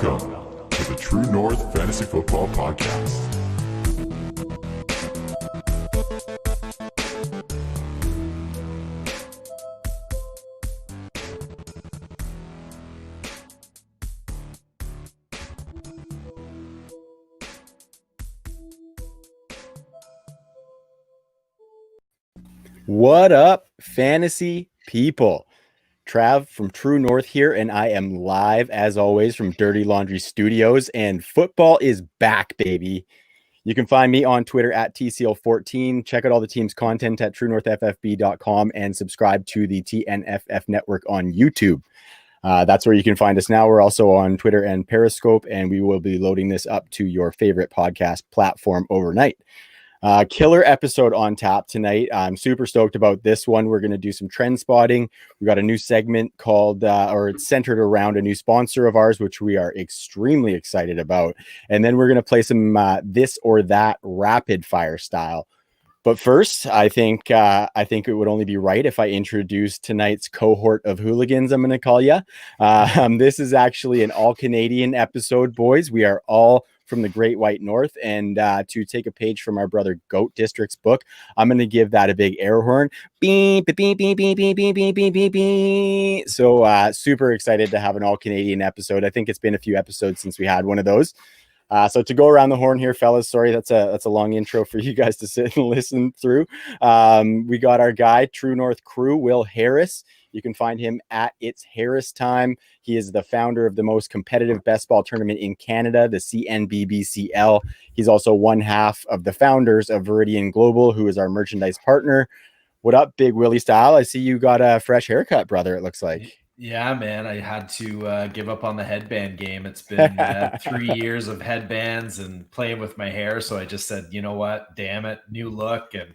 Welcome to the True North Fantasy Football Podcast. What up, fantasy people? Trav from True North here, and I am live as always from Dirty Laundry Studios, and football is back, baby. You can find me on Twitter at TCL14. Check out all the team's content at TrueNorthFFB.com and subscribe to the TNFF network on YouTube. That's where you can find us now. We're also on Twitter and Periscope, and we will be loading this up to your favorite podcast platform overnight. Killer episode on tap tonight. I'm super stoked about this one. We're going to do some trend spotting. We got a new segment called, or it's centered around a new sponsor of ours, which we are extremely excited about. And then we're going to play some this or that rapid fire style. But first, I think it would only be right if I introduce tonight's cohort of hooligans, I'm going to call you. This is actually an all-Canadian episode, boys. We are all from the Great White North, and to take a page from our brother Goat District's book, I'm going to give that a big air horn. Beep, beep, beep, beep, beep, beep, beep, beep, beep, beep, beep. So super excited to have an all-Canadian episode. I think it's been a few episodes since we had one of those. So to go around the horn here, fellas, sorry, that's a long intro for you guys to sit and listen through. We got our guy, True North Crew, Will Harris. You can find him at It's Harris Time. He is the founder of the most competitive best ball tournament in Canada, the CNBBCL. He's also one half of the founders of Viridian Global, who is our merchandise partner. What up, Big Willie style? I see you got a fresh haircut, brother, it looks like. Yeah, man, I had to give up on the headband game. It's been 3 years of headbands and playing with my hair. So I just said, you know what? Damn it. New look. And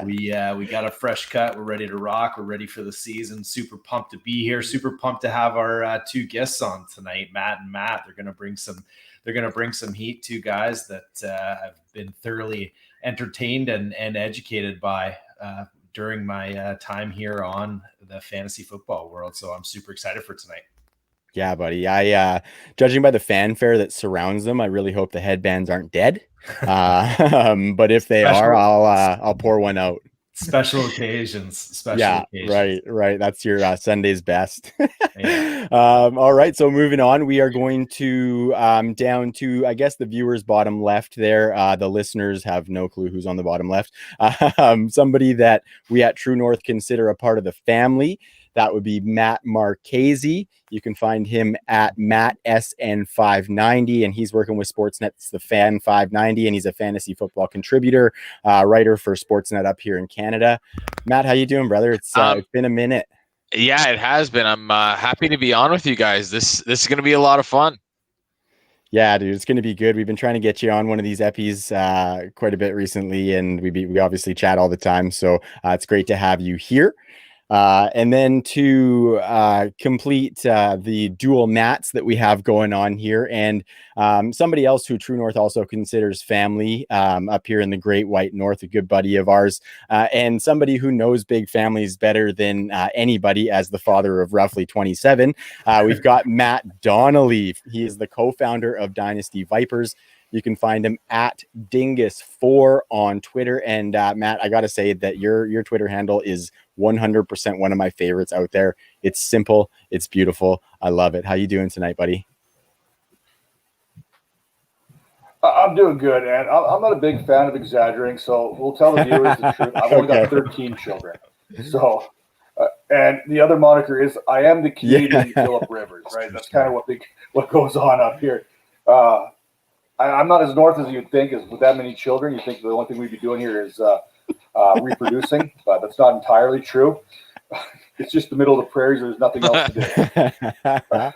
we got a fresh cut. We're ready to rock. We're ready for the season. Super pumped to be here. Super pumped to have our two guests on tonight, Matt and Matt. They're going to bring some heat, two guys that have been thoroughly entertained and educated by during my time here on the fantasy football world. So I'm super excited for tonight. Yeah, buddy. I judging by the fanfare that surrounds them, I really hope the headbands aren't dead. But if they are, I'll pour one out. Special occasions. Right. That's your Sunday's best. Yeah. All right. So moving on, we are going to down to, I guess, the viewers bottom left there. The listeners have no clue who's on the bottom left. Somebody that we at True North consider a part of the family. That would be Matt Marchese. You can find him at MattSN590, and he's working with Sportsnet's The Fan 590, and he's a fantasy football contributor, writer for Sportsnet up here in Canada. Matt, how you doing, brother? It's been a minute. Yeah, it has been. I'm happy to be on with you guys. This is going to be a lot of fun. Yeah, dude, it's going to be good. We've been trying to get you on one of these epis quite a bit recently, and we obviously chat all the time. So it's great to have you here. And then to complete the dual Mats that we have going on here, and somebody else who True North also considers family up here in the Great White North, a good buddy of ours, and somebody who knows big families better than anybody as the father of roughly 27. We've got Matt Donnelly. He is the co-founder of Dynasty Vipers. You can find him at Dingus4 on Twitter. And Matt, I got to say that your Twitter handle is 100% one of my favorites out there. It's simple. It's beautiful. I love it. How you doing tonight, buddy? I'm doing good, and I'm not a big fan of exaggerating, so we'll tell the viewers the truth. I've only got 13 children. So, and the other moniker is I am the Canadian Phillip Rivers, right? That's kind of what goes on up here. I'm not as north as you'd think. With that many children, you think the only thing we'd be doing here is reproducing, but that's not entirely true. It's just the middle of the prairies. There's nothing else to do.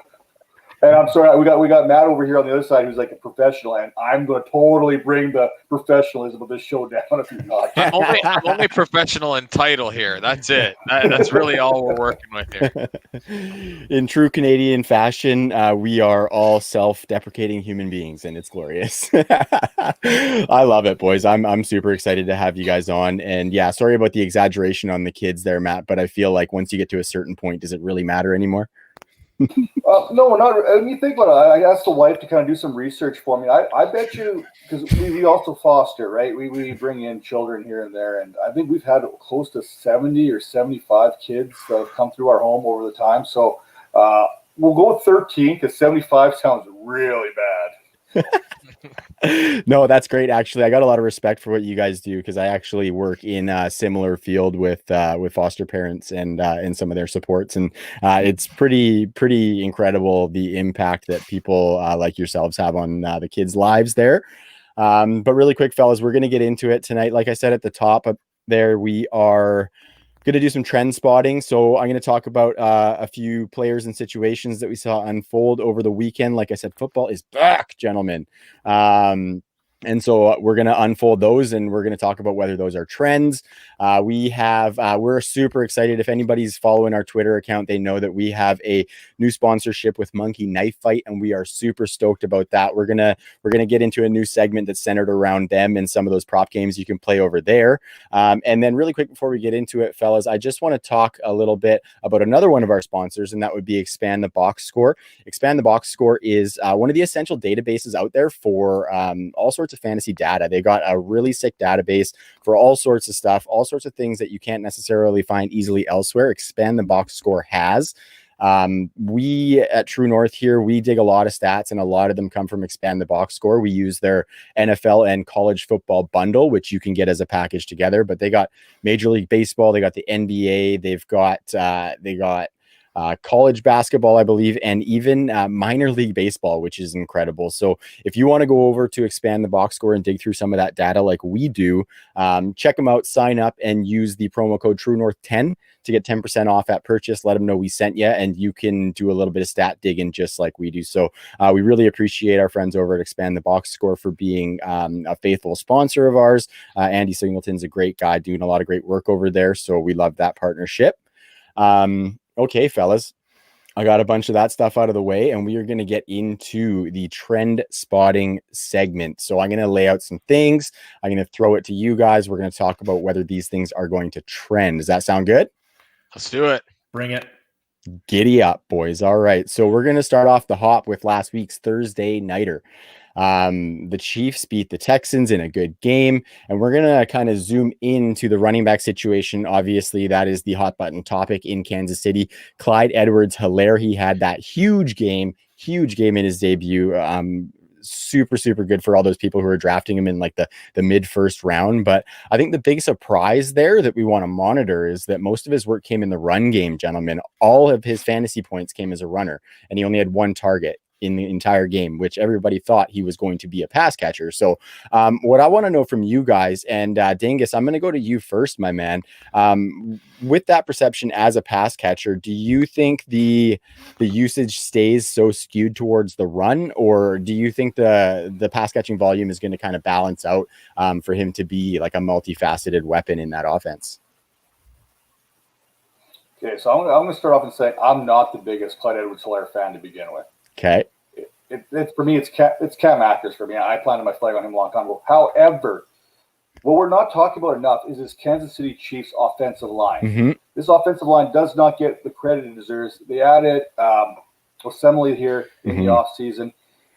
And I'm sorry, we got Matt over here on the other side who's like a professional, and I'm going to totally bring the professionalism of this show down if you're not. I'm only professional in title here. That's it. That's really all we're working with here. In true Canadian fashion, we are all self-deprecating human beings, and it's glorious. I love it, boys. I'm super excited to have you guys on. And yeah, sorry about the exaggeration on the kids there, Matt, but I feel like once you get to a certain point, does it really matter anymore? No, we're not. When you think about it, I asked the wife to kind of do some research for me. I bet you, because we also foster, right? We bring in children here and there, and I think we've had close to 70 or 75 kids that have come through our home over the time. So we'll go with 13 because 75 sounds really bad. No, that's great. Actually, I got a lot of respect for what you guys do because I actually work in a similar field with foster parents and some of their supports, and it's pretty incredible the impact that people like yourselves have on the kids' lives there. But really quick, fellas, we're going to get into it tonight. Like I said at the top up there, we are going to do some trend spotting. So I'm going to talk about a few players and situations that we saw unfold over the weekend. Like I said, football is back, gentlemen. And so we're going to unfold those and we're going to talk about whether those are trends. We're super excited. If anybody's following our Twitter account, they know that we have a new sponsorship with Monkey Knife Fight, and we are super stoked about that. We're going to get into a new segment that's centered around them and some of those prop games you can play over there. And then really quick before we get into it, fellas, I just want to talk a little bit about another one of our sponsors, and that would be Expand the Box Score. Expand the Box Score is one of the essential databases out there for all sorts of fantasy data. They got a really sick database for all sorts of stuff, all sorts of things that you can't necessarily find easily elsewhere. Expand the Box Score has. We at True North here, we dig a lot of stats, and a lot of them come from Expand the Box Score. We use their NFL and college football bundle, which you can get as a package together, but they got Major League Baseball, they got the NBA, they got college basketball, I believe, and even minor league baseball, which is incredible. So if you want to go over to Expand the Box Score and dig through some of that data like we do, check them out, sign up, and use the promo code TrueNorth10 to get 10% off at purchase. Let them know we sent you, and you can do a little bit of stat digging just like we do. So we really appreciate our friends over at Expand the Box Score for being a faithful sponsor of ours. Andy Singleton's a great guy doing a lot of great work over there, so we love that partnership. Okay, fellas, I got a bunch of that stuff out of the way, and we are going to get into the trend spotting segment. So I'm going to lay out some things. I'm going to throw it to you guys. We're going to talk about whether these things are going to trend. Does that sound good? Let's do it. Bring it. Giddy up, boys. All right. So we're going to start off the hop with last week's Thursday nighter. The Chiefs beat the Texans in a good game, and we're going to kind of zoom into the running back situation. Obviously, that is the hot button topic in Kansas City. Clyde Edwards-Helaire, he had that huge game in his debut. Super good for all those people who are drafting him in like the mid first round. But I think the big surprise there that we want to monitor is that most of his work came in the run game, gentlemen. All of his fantasy points came as a runner, and he only had one target in the entire game, which everybody thought he was going to be a pass catcher. So what I want to know from you guys, and Dingus, I'm going to go to you first, my man. With that perception as a pass catcher, do you think the usage stays so skewed towards the run, or do you think the pass catching volume is going to kind of balance out for him to be like a multifaceted weapon in that offense? Okay, so I'm going to start off and say I'm not the biggest Clyde Edwards-Helaire fan to begin with. Okay. It's for me, it's Cam Akers for me. I planted my flag on him a long time ago. However, what we're not talking about enough is this Kansas City Chiefs offensive line. Mm-hmm. This offensive line does not get the credit it deserves. They added Osemele here in the offseason.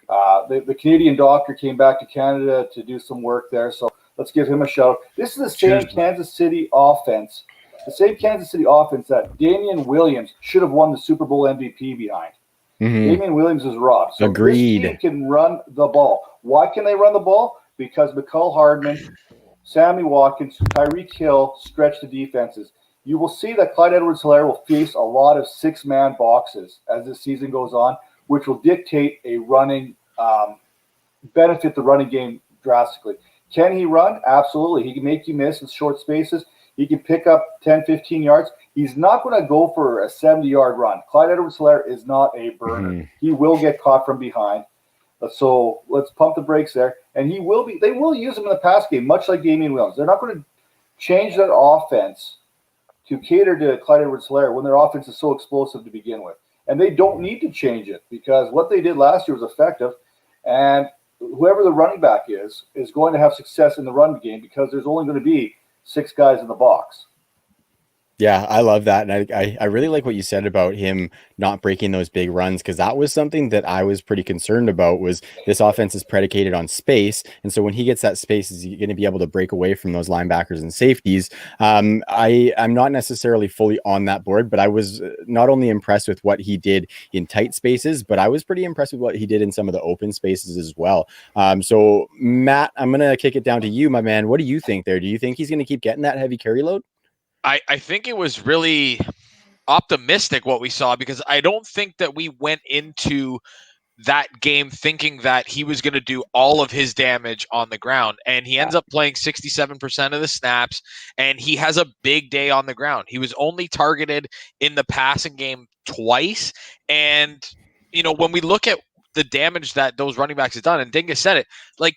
The Canadian doctor came back to Canada to do some work there, so let's give him a shout. This is the same Kansas City offense, that Damian Williams should have won the Super Bowl MVP behind. Mm-hmm. Damian Williams is robbed. So Agreed. This team can run the ball. Why can they run the ball? Because McCall Hardman, Sammy Watkins, Tyreek Hill stretch the defenses. You will see that Clyde Edwards-Helaire will face a lot of six-man boxes as the season goes on, which will dictate a running benefit the running game drastically. Can he run? Absolutely. He can make you miss in short spaces. He can pick up 10, 15 yards. He's not going to go for a 70-yard run. Clyde Edwards-Helaire is not a burner. Mm-hmm. He will get caught from behind. So let's pump the brakes there. And they will use him in the pass game, much like Damian Williams. They're not going to change that offense to cater to Clyde Edwards-Helaire when their offense is so explosive to begin with. And they don't need to change it because what they did last year was effective. And whoever the running back is going to have success in the run game because there's only going to be 6 guys in the box. Yeah, I love that. And I really like what you said about him not breaking those big runs, because that was something that I was pretty concerned about. Was this offense is predicated on space. And so when he gets that space, is he going to be able to break away from those linebackers and safeties? I'm not necessarily fully on that board, but I was not only impressed with what he did in tight spaces, but I was pretty impressed with what he did in some of the open spaces as well. So Matt, I'm going to kick it down to you, my man. What do you think there? Do you think he's going to keep getting that heavy carry load? I think it was really optimistic what we saw, because I don't think that we went into that game thinking that he was going to do all of his damage on the ground. And he ends up playing 67% of the snaps, and he has a big day on the ground. He was only targeted in the passing game twice. And, when we look at the damage that those running backs have done, and Dingus said it, like,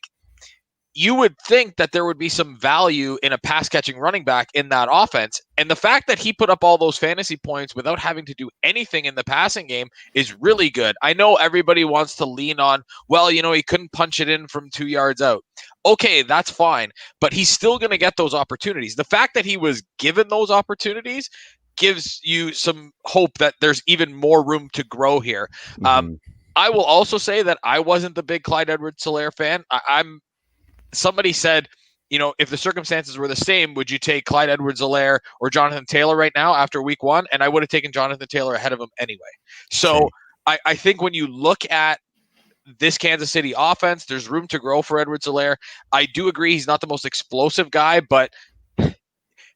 you would think that there would be some value in a pass catching running back in that offense. And the fact that he put up all those fantasy points without having to do anything in the passing game is really good. I know everybody wants to lean on, well, he couldn't punch it in from 2 yards out. Okay, that's fine. But he's still going to get those opportunities. The fact that he was given those opportunities gives you some hope that there's even more room to grow here. I will also say that I wasn't the big Clyde Edwards-Helaire fan. Somebody said, if the circumstances were the same, would you take Clyde Edwards-Helaire or Jonathan Taylor right now after week 1? And I would have taken Jonathan Taylor ahead of him anyway. So I think when you look at this Kansas City offense, there's room to grow for Edwards-Helaire. I do agree he's not the most explosive guy, but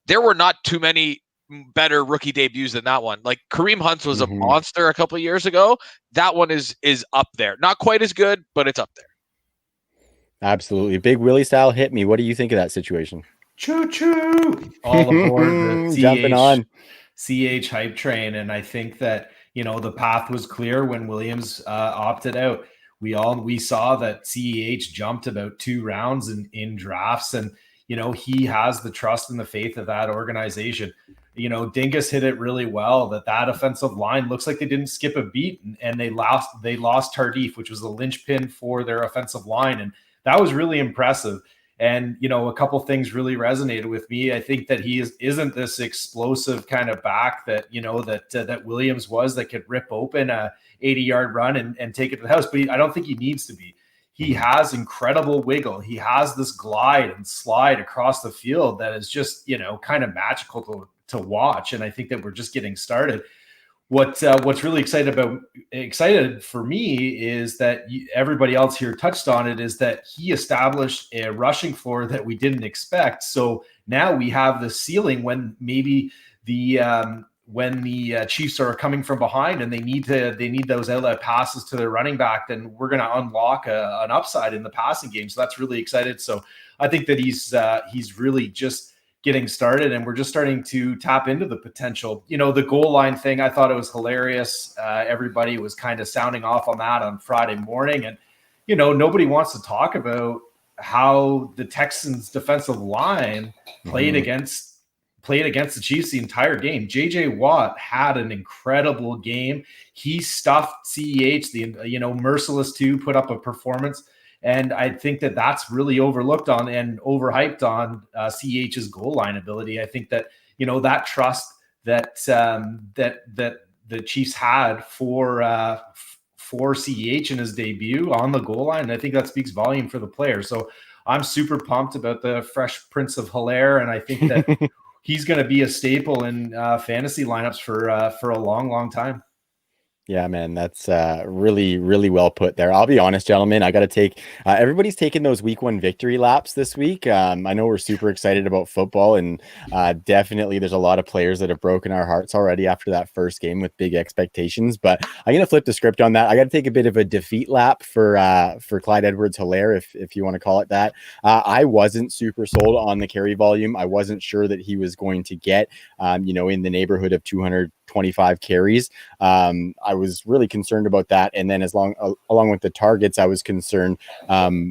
there were not too many better rookie debuts than that one. Like Kareem Hunt was a monster a couple of years ago. That one is up there. Not quite as good, but it's up there. Absolutely. Big Willie style hit me. What do you think of that situation? Choo-choo. All aboard the jumping on CH hype train. And I think that, the path was clear when Williams opted out. We saw that CEH jumped about 2 rounds in drafts, and, he has the trust and the faith of that organization. Dingus hit it really well, that offensive line looks like they didn't skip a beat, and they lost Tardif, which was the linchpin for their offensive line. And that was really impressive. And, a couple things really resonated with me. I think that he isn't this explosive kind of back that, that Williams was, that could rip open a 80-yard run and take it to the house. But I don't think he needs to be. He has incredible wiggle. He has this glide and slide across the field that is just, kind of magical to watch. And I think that we're just getting started. What's really excited for me is that everybody else here touched on it, is that he established a rushing floor that we didn't expect. So now we have the ceiling when maybe when the Chiefs are coming from behind and they need those outlet passes to their running back, then we're going to unlock an upside in the passing game. So that's really excited. So I think that he's really just getting started, and we're just starting to tap into the potential. The goal line thing, I thought it was hilarious. Everybody was kind of sounding off on that on Friday morning, and nobody wants to talk about how the Texans defensive line played against the Chiefs the entire game. JJ Watt had an incredible game. He stuffed CEH, the Merciless 2 put up a performance. And I think that that's really overlooked on and overhyped on CEH's goal line ability. I think that, that trust that the Chiefs had for CEH in his debut on the goal line, and I think that speaks volume for the player. So I'm super pumped about the Fresh Prince of Helaire, and I think that he's going to be a staple in fantasy lineups for a long, long time. Yeah, man, that's really, really well put there. I'll be honest, gentlemen, I got to take everybody's taking those week 1 victory laps this week. I know we're super excited about football, and definitely there's a lot of players that have broken our hearts already after that first game with big expectations. But I'm going to flip the script on that. I got to take a bit of a defeat lap for Clyde Edwards-Helaire, if you want to call it that. I wasn't super sold on the carry volume. I wasn't sure that he was going to get, in the neighborhood of 225 carries. I was really concerned about that. And then along with the targets, I was concerned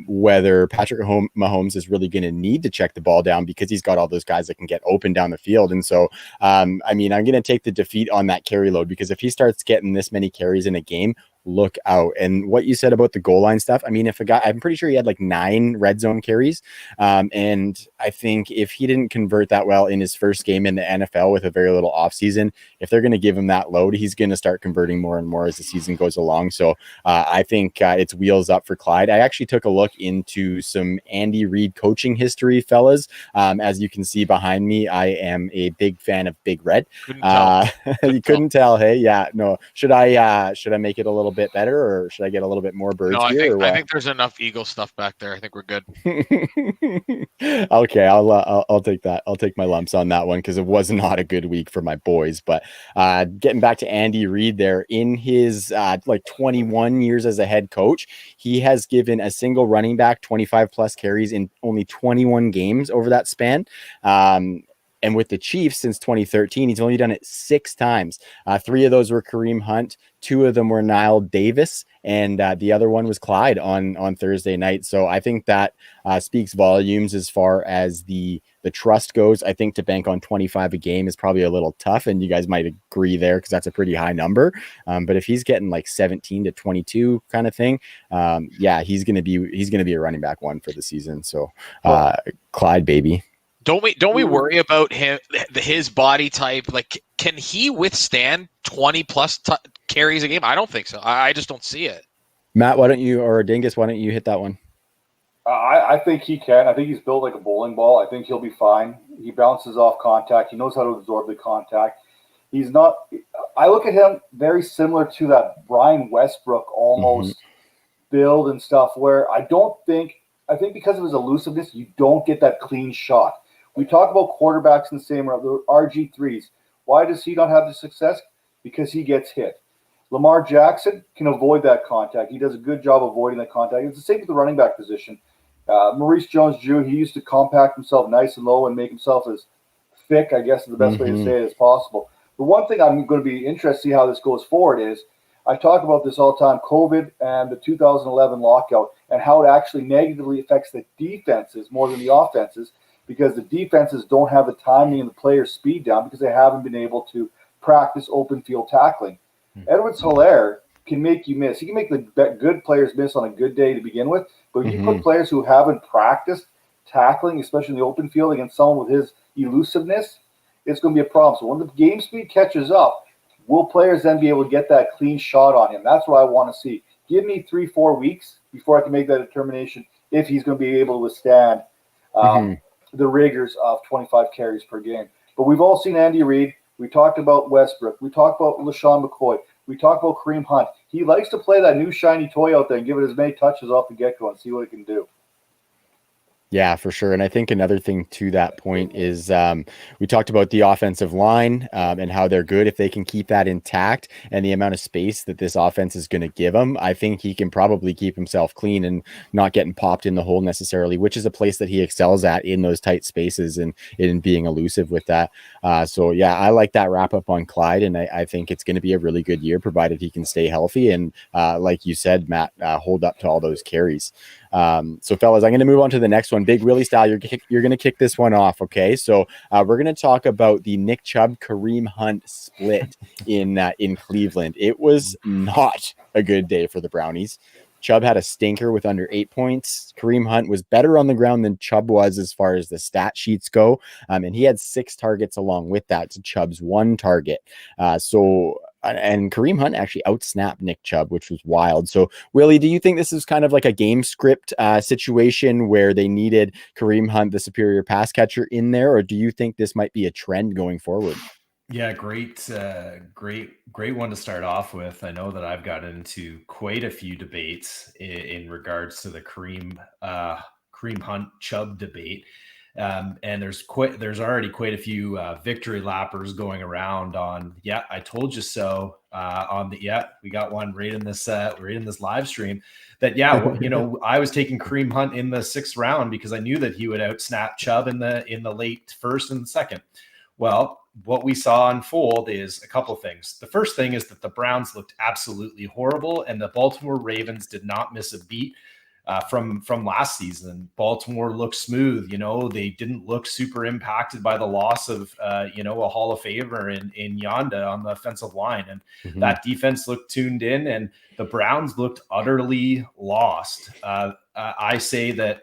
whether Patrick Mahomes is really going to need to check the ball down, because he's got all those guys that can get open down the field. And so, I'm going to take the defeat on that carry load, because if he starts getting this many carries in a game, look out. And what you said about the goal line stuff, I mean, if a guy, I'm pretty sure he had like 9 red zone carries. And I think if he didn't convert that well in his first game in the NFL with a very little offseason, if they're going to give him that load, he's going to start converting more and more as the season goes along. So I think it's wheels up for Clyde. I actually took a look into some Andy Reid coaching history, fellas. As you can see behind me, I am a big fan of Big Red. Couldn't tell. You couldn't tell. Hey, yeah, no. Should I make it a little bit better, or should I get a little bit more birds No, here? I think there's enough Eagle stuff back there. I think we're good. Okay, I'll take that. I'll take my lumps on that one because it was not a good week for my boys. But getting back to Andy Reid there, in his like 21 years as a head coach, he has given a single running back 25 plus carries in only 21 games over that span. And with the Chiefs since 2013, he's only done it 6 times. 3 of those were Kareem Hunt. 2 of them were Nile Davis. And the other one was Clyde on Thursday night. So I think that speaks volumes as far as the trust goes. I think to bank on 25 a game is probably a little tough. And you guys might agree there because that's a pretty high number. But if he's getting like 17 to 22 kind of thing, yeah, he's going to be a running back 1 for the season. So Clyde, baby. Don't we worry about his body type? Like, can he withstand 20 plus carries a game? I don't think so. I just don't see it. Matt, why don't you, or Dingus, why don't you hit that one? I think he can. I think he's built like a bowling ball. I think he'll be fine. He bounces off contact. He knows how to absorb the contact. He's not. I look at him very similar to that Brian Westbrook almost build and stuff. Where I think because of his elusiveness, you don't get that clean shot. We talk about quarterbacks in the same way, the RG3s. Why does he not have the success? Because he gets hit. Lamar Jackson can avoid that contact. He does a good job avoiding that contact. It's the same with the running back position. Maurice Jones-Drew, he used to compact himself nice and low and make himself as thick, I guess is the best way to say it, as possible. The one thing I'm going to be interested to see how this goes forward is, I talk about this all the time, COVID and the 2011 lockout and how it actually negatively affects the defenses more than the offenses, because the defenses don't have the timing and the player's speed down because they haven't been able to practice open field tackling. Edwards-Helaire can make you miss. He can make the good players miss on a good day to begin with, but if you put players who haven't practiced tackling, especially in the open field, against someone with his elusiveness, it's going to be a problem. So when the game speed catches up, will players then be able to get that clean shot on him? That's what I want to see. Give me 3-4 weeks before I can make that determination if he's going to be able to withstand the rigors of 25 carries per game. But we've all seen Andy Reid. We talked about Westbrook. We talked about LaShawn McCoy. We talked about Kareem Hunt. He likes to play that new shiny toy out there and give it as many touches off the get-go and see what it can do. Yeah, for sure. And I think another thing to that point is we talked about the offensive line and how they're good if they can keep that intact, and the amount of space that this offense is going to give him. I think he can probably keep himself clean and not getting popped in the hole necessarily, which is a place that he excels at, in those tight spaces and in being elusive with that. So yeah, I like that wrap up on Clyde, and I think it's going to be a really good year provided he can stay healthy and like you said, Matt, hold up to all those carries. So fellas, I'm going to move on to the next one. Big Willie style, you're going to kick this one off. Okay. So we're going to talk about the Nick Chubb Kareem Hunt split in Cleveland. It was not a good day for the Brownies. Chubb had a stinker with under 8 points. Kareem Hunt was better on the ground than Chubb was as far as the stat sheets go. And he had 6 targets along with that to Chubb's 1 target. And Kareem Hunt actually outsnapped Nick Chubb, which was wild. So, Willie, do you think this is kind of like a game script situation where they needed Kareem Hunt, the superior pass catcher, in there, or do you think this might be a trend going forward? Yeah, great one to start off with. I know that I've got into quite a few debates in regards to the Kareem Hunt Chubb debate. And there's already quite a few victory lappers going around on, yeah, I told you so, we got one right in this live stream that, I was taking Kareem Hunt in the 6th round because I knew that he would outsnap Chubb in the late 1st and 2nd. Well, what we saw unfold is a couple of things. The first thing is that the Browns looked absolutely horrible, and the Baltimore Ravens did not miss a beat from last season. Baltimore looked smooth. They didn't look super impacted by the loss of a Hall of Famer in Yonda on the offensive line, and that defense looked tuned in, and the Browns looked utterly lost. I say that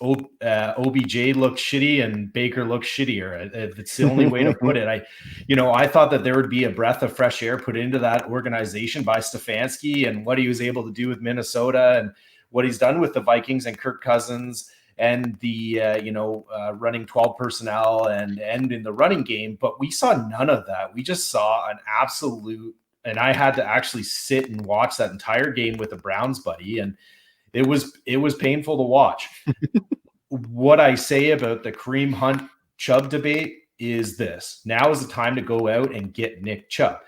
OBJ looked shitty and Baker looked shittier. It's the only way to put it. I thought that there would be a breath of fresh air put into that organization by Stefanski and what he was able to do with Minnesota and what he's done with the Vikings and Kirk Cousins and the running 12 personnel and in the running game. But we saw none of that. We just saw an absolute, and I had to actually sit and watch that entire game with a Browns buddy, and it was painful to watch. What I say about the Kareem Hunt Chubb debate is this: now is the time to go out and get Nick Chubb,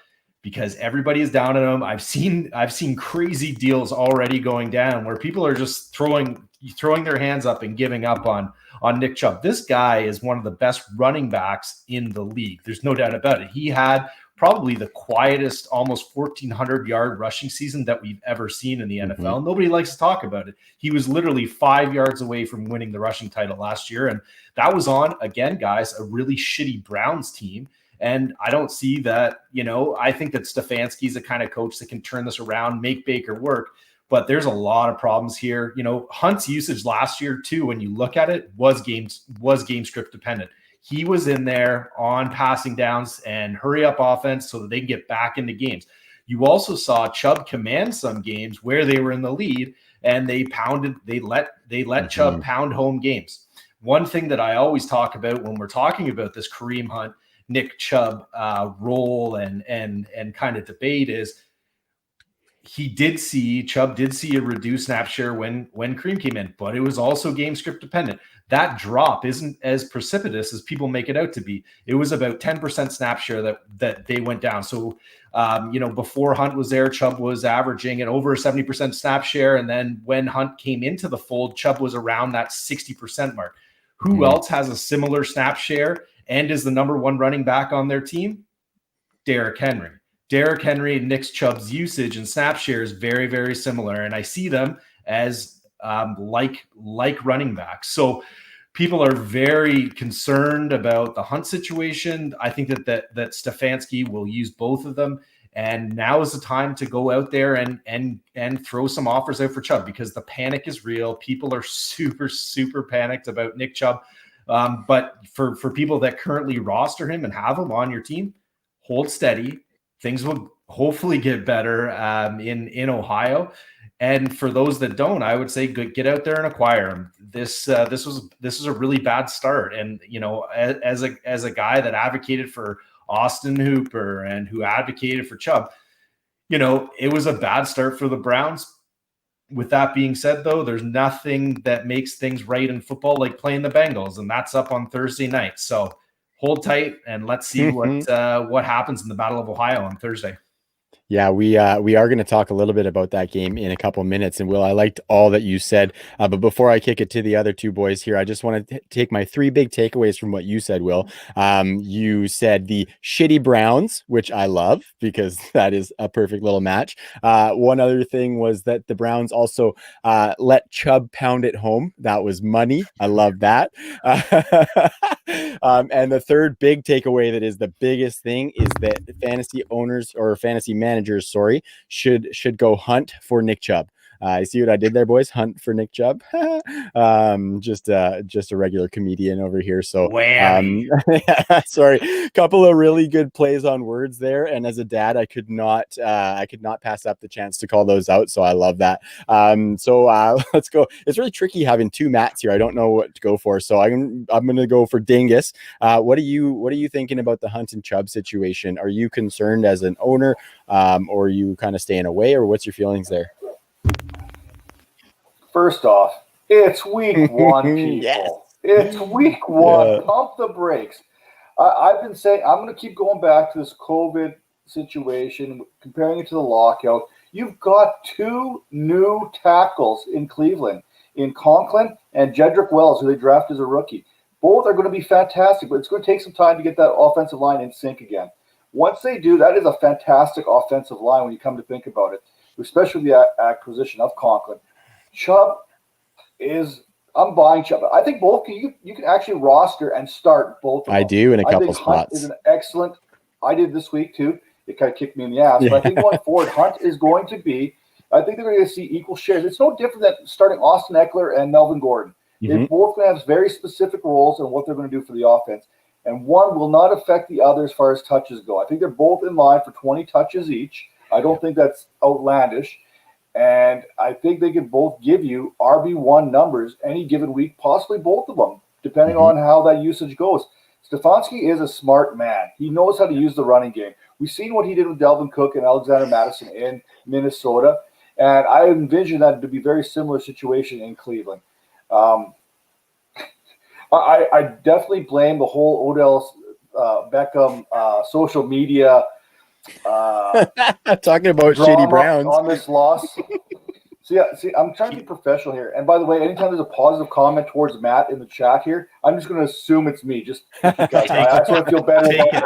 because everybody is down on him. I've seen crazy deals already going down where people are just throwing their hands up and giving up on Nick Chubb. This guy is one of the best running backs in the league. There's no doubt about it. He had probably the quietest, almost 1,400-yard rushing season that we've ever seen in the NFL. Nobody likes to talk about it. He was literally 5 yards away from winning the rushing title last year, and that was on, again, guys, a really shitty Browns team. And I don't see that, I think that Stefanski's the kind of coach that can turn this around, make Baker work. But there's a lot of problems here. Hunt's usage last year, too, when you look at it, was game script dependent. He was in there on passing downs and hurry up offense so that they can get back into games. You also saw Chubb command some games where they were in the lead, and they let Chubb pound home games. One thing that I always talk about when we're talking about this Kareem Hunt, Nick Chubb role and kind of debate is Chubb did see a reduced snap share when Kareem came in, but it was also game script dependent. That drop isn't as precipitous as people make it out to be. It was about 10% snap share that they went down. So, before Hunt was there, Chubb was averaging an over 70% snap share. And then when Hunt came into the fold, Chubb was around that 60% mark. Who else has a similar snap share and is the number one running back on their team? Derrick Henry. Derrick Henry and Nick Chubb's usage and snap share is very, very similar. And I see them as like running backs. So people are very concerned about the Hunt situation. I think that Stefanski will use both of them. And now is the time to go out there and throw some offers out for Chubb, because the panic is real. People are super, super panicked about Nick Chubb. But for people that currently roster him and have him on your team, hold steady. Things will hopefully get better in Ohio. And for those that don't, I would say get out there and acquire him. This was a really bad start. And as a guy that advocated for Austin Hooper and who advocated for Chubb, it was a bad start for the Browns. With that being said, though, there's nothing that makes things right in football like playing the Bengals, and that's up on Thursday night. So hold tight and let's see what happens in the Battle of Ohio on Thursday. Yeah, we are going to talk a little bit about that game in a couple minutes. And Will, I liked all that you said. But before I kick it to the other two boys here, I just want to take my three big takeaways from what you said, Will. You said the shitty Browns, which I love because that is a perfect little match. One other thing was that the Browns also let Chubb pound it home. That was money. I love that. And the third big takeaway that is the biggest thing is that fantasy owners or fantasy managers, should go hunt for Nick Chubb. You see what I did there, boys? Hunt for Nick Chubb. Just a regular comedian over here. So sorry, couple of really good plays on words there. And as a dad, I could not pass up the chance to call those out. So I love that. Let's go. It's really tricky having two Matts here. I don't know what to go for. So I'm going to go for Dingus. What are you thinking about the Hunt and Chubb situation? Are you concerned as an owner, or are you kind of staying away, or what's your feelings there? First off, it's week one, people. Yes. It's week one. Yeah. Pump the brakes. I've been saying, I'm going to keep going back to this COVID situation, comparing it to the lockout. You've got two new tackles in Cleveland, in Conklin and Jedrick Wells, who they drafted as a rookie. Both are going to be fantastic, but it's going to take some time to get that offensive line in sync again. Once they do, that is a fantastic offensive line when you come to think about it, especially the acquisition of Conklin. Chubb I'm buying Chubb. I think both you can actually roster and start both of them. I do in a couple I think Hunt spots. is an excellent. I did this week too. It kind of kicked me in the ass, but I think going forward, Hunt is going to be. I think they're going to see equal shares. It's no different than starting Austin Eckler and Melvin Gordon. They're both going to have very specific roles and what they're going to do for the offense. And one will not affect the other as far as touches go. I think they're both in line for 20 touches each. I don't think that's outlandish. And I think they can both give you RB1 numbers any given week, possibly both of them, depending on how that usage goes. Stefanski is a smart man. He knows how to use the running game. We've seen what he did with Dalvin Cook and Alexander Mattison in Minnesota. And I envision that to be a very similar situation in Cleveland. I definitely blame the whole Odell Beckham social media talking about shitty Browns on this loss. See, I'm trying to be professional here. And by the way, anytime there's a positive comment towards Matt in the chat here, I'm just going to assume it's me. Just because I sort of feel better. Take it.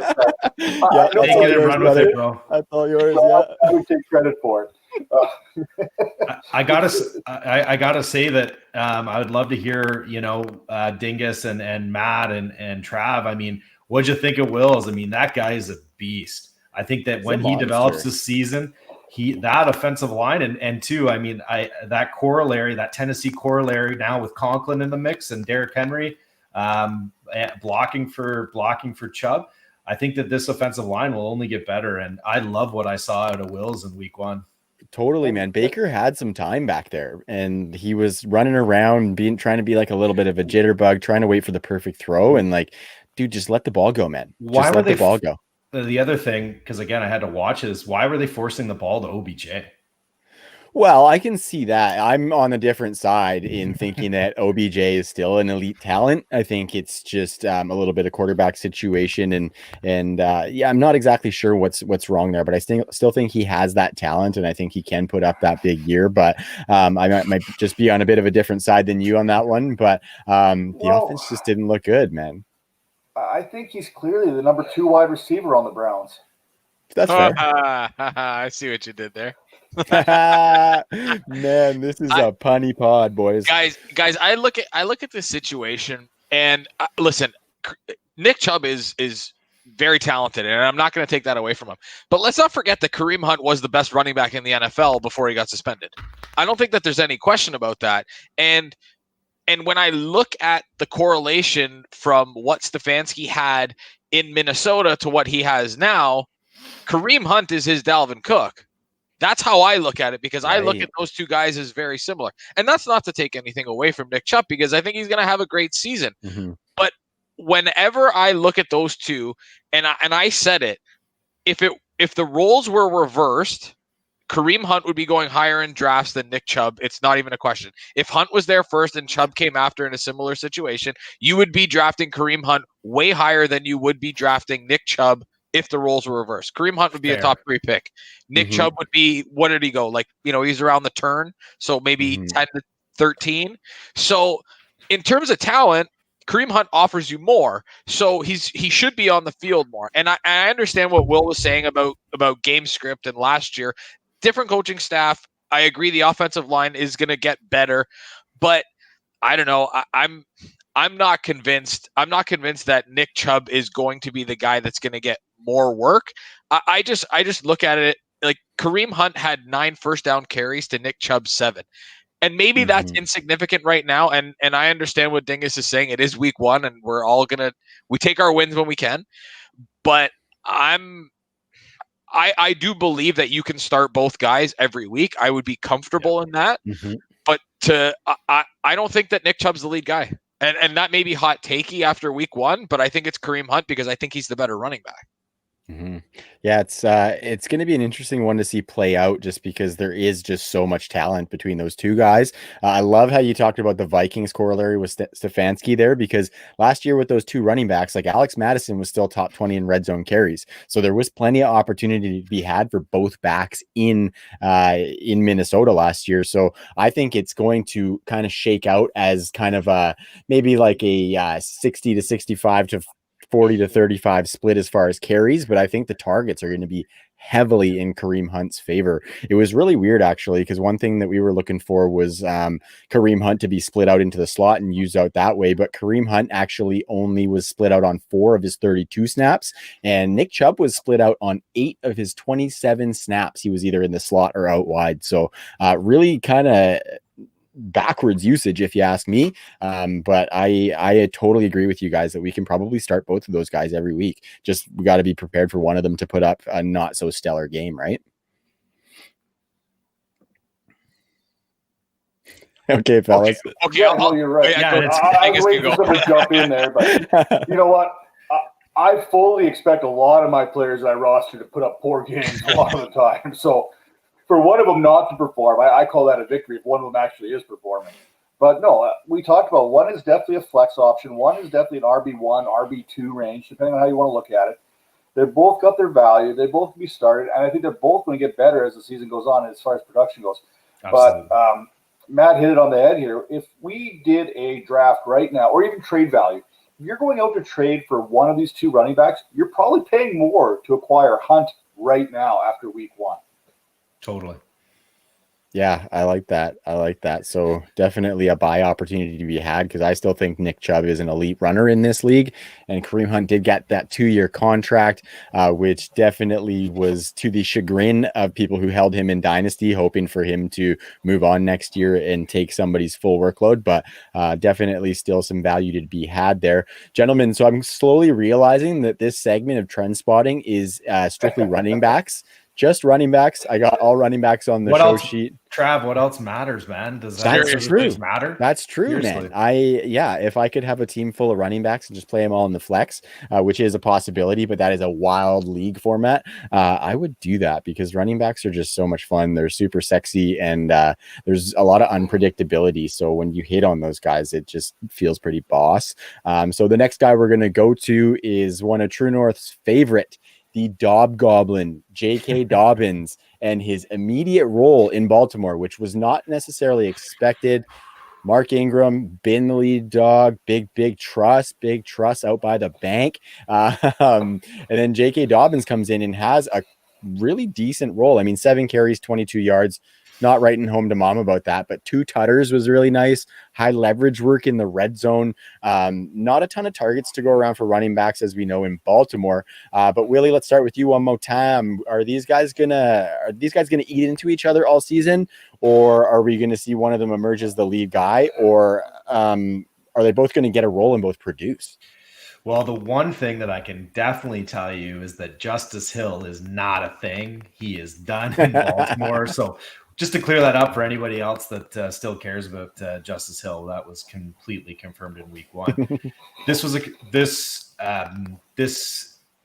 Take it and run with it, bro. That's all yours. I would take credit for it. I gotta say that I would love to hear Dingus and Matt and Trav. I mean, what'd you think of Wills? I mean, that guy is a beast. I think that when he develops this season, that offensive line and two, I mean, that Tennessee corollary now with Conklin in the mix and Derrick Henry blocking for Chubb. I think that this offensive line will only get better, and I love what I saw out of Wills in week 1. Totally, man. Baker had some time back there, and he was running around, trying to be like a little bit of a jitterbug, trying to wait for the perfect throw. And like, dude, just let the ball go, man. Just let the ball go. The other thing, because again, I had to watch is why were they forcing the ball to OBJ? Well, I can see that. I'm on a different side in thinking that OBJ is still an elite talent. I think it's just a little bit of quarterback situation, and I'm not exactly sure what's wrong there, but I still think he has that talent, and I think he can put up that big year. But I might just be on a bit of a different side than you on that one. But the offense just didn't look good, man. I think he's clearly the number 2 wide receiver on the Browns. That's fair. I see what you did there. Man, this is a punny pod, boys. Guys, I look at this situation, and listen, Nick Chubb is very talented, and I'm not going to take that away from him. But let's not forget that Kareem Hunt was the best running back in the NFL before he got suspended. I don't think that there's any question about that. And when I look at the correlation from what Stefanski had in Minnesota to what he has now, Kareem Hunt is his Dalvin Cook. That's how I look at it, because I look at those two guys as very similar. And that's not to take anything away from Nick Chubb, because I think he's going to have a great season. Mm-hmm. But whenever I look at those two, and I said it, if the roles were reversed, Kareem Hunt would be going higher in drafts than Nick Chubb. It's not even a question. If Hunt was there first and Chubb came after in a similar situation, you would be drafting Kareem Hunt way higher than you would be drafting Nick Chubb if the roles were reversed. Kareem Hunt would be a top 3 pick. Nick Chubb would be, what did he go? Like, he's around the turn. So maybe 10 to 13. So in terms of talent, Kareem Hunt offers you more. So he should be on the field more. And I understand what Will was saying about game script and last year. Different coaching staff. I agree the offensive line is going to get better, but I don't know. I'm not convinced. I'm not convinced that Nick Chubb is going to be the guy that's going to get more work. I just look at it like Kareem Hunt had 9 first down carries to Nick Chubb's 7. And maybe that's insignificant right now. And I understand what Dingus is saying. It is week 1 and we're all we take our wins when we can. But I do believe that you can start both guys every week. I would be comfortable in that. Mm-hmm. But I don't think that Nick Chubb's the lead guy. And that may be hot takey after week 1, but I think it's Kareem Hunt because I think he's the better running back. Mm-hmm. Yeah, it's going to be an interesting one to see play out just because there is just so much talent between those two guys. I love how you talked about the Vikings corollary with Stefanski there, because last year with those two running backs, like Alex Madison was still top 20 in red zone carries. So there was plenty of opportunity to be had for both backs in Minnesota last year. So I think it's going to kind of shake out as kind of maybe like a 60 to 65 to 40 to 35 split as far as carries, but I think the targets are going to be heavily in Kareem Hunt's favor. It was really weird, actually, because one thing that we were looking for was Kareem Hunt to be split out into the slot and used out that way. But Kareem Hunt actually only was split out on 4 of his 32 snaps, and Nick Chubb was split out on 8 of his 27 snaps. He was either in the slot or out wide. So really kind of backwards usage, if you ask me. But I totally agree with you guys that we can probably start both of those guys every week. Just we got to be prepared for one of them to put up a not so stellar game, right? Okay, fellas. Okay, Yeah, no, you're right. Yeah, I was waiting for somebody to jump in there, but you know what? I fully expect a lot of my players that I roster to put up poor games a lot of the time. So for one of them not to perform, I call that a victory if one of them actually is performing. But no, we talked about one is definitely a flex option. One is definitely an RB1, RB2 range, depending on how you want to look at it. They've both got their value. They both can be started. And I think they're both going to get better as the season goes on as far as production goes. Absolutely. But Matt hit it on the head here. If we did a draft right now, or even trade value, if you're going out to trade for one of these 2 running backs, you're probably paying more to acquire Hunt right now after week 1. Totally. Yeah, I like that. So definitely a buy opportunity to be had, because I still think Nick Chubb is an elite runner in this league, and Kareem Hunt did get that 2-year contract, which definitely was to the chagrin of people who held him in Dynasty, hoping for him to move on next year and take somebody's full workload. But definitely still some value to be had there, gentlemen. So I'm slowly realizing that this segment of trend spotting is strictly running backs. Just running backs. I got all running backs on the show sheet. Trav, what else matters, man? Does that matter? That's true, seriously, man. If I could have a team full of running backs and just play them all in the flex, which is a possibility, but that is a wild league format, I would do that, because running backs are just so much fun. They're super sexy, and there's a lot of unpredictability. So when you hit on those guys, it just feels pretty boss. So the next guy we're going to go to is one of True North's favorite, the Dob Goblin, J.K. Dobbins, and his immediate role in Baltimore, which was not necessarily expected. Mark Ingram, been the lead dog, big trust out by the bank. And then J.K. Dobbins comes in and has a really decent role. I mean, 7 carries, 22 yards. Not writing home to mom about that, but 2 tutters was really nice. High leverage work in the red zone. Not a ton of targets to go around for running backs, as we know, in Baltimore. But Willie, let's start with you one more time. Are these guys gonna eat into each other all season, or are we gonna see one of them emerge as the lead guy, or are they both gonna get a role and both produce? Well, the one thing that I can definitely tell you is that Justice Hill is not a thing. He is done in Baltimore. So just to clear that up for anybody else that still cares about Justice Hill, that was completely confirmed in week 1. This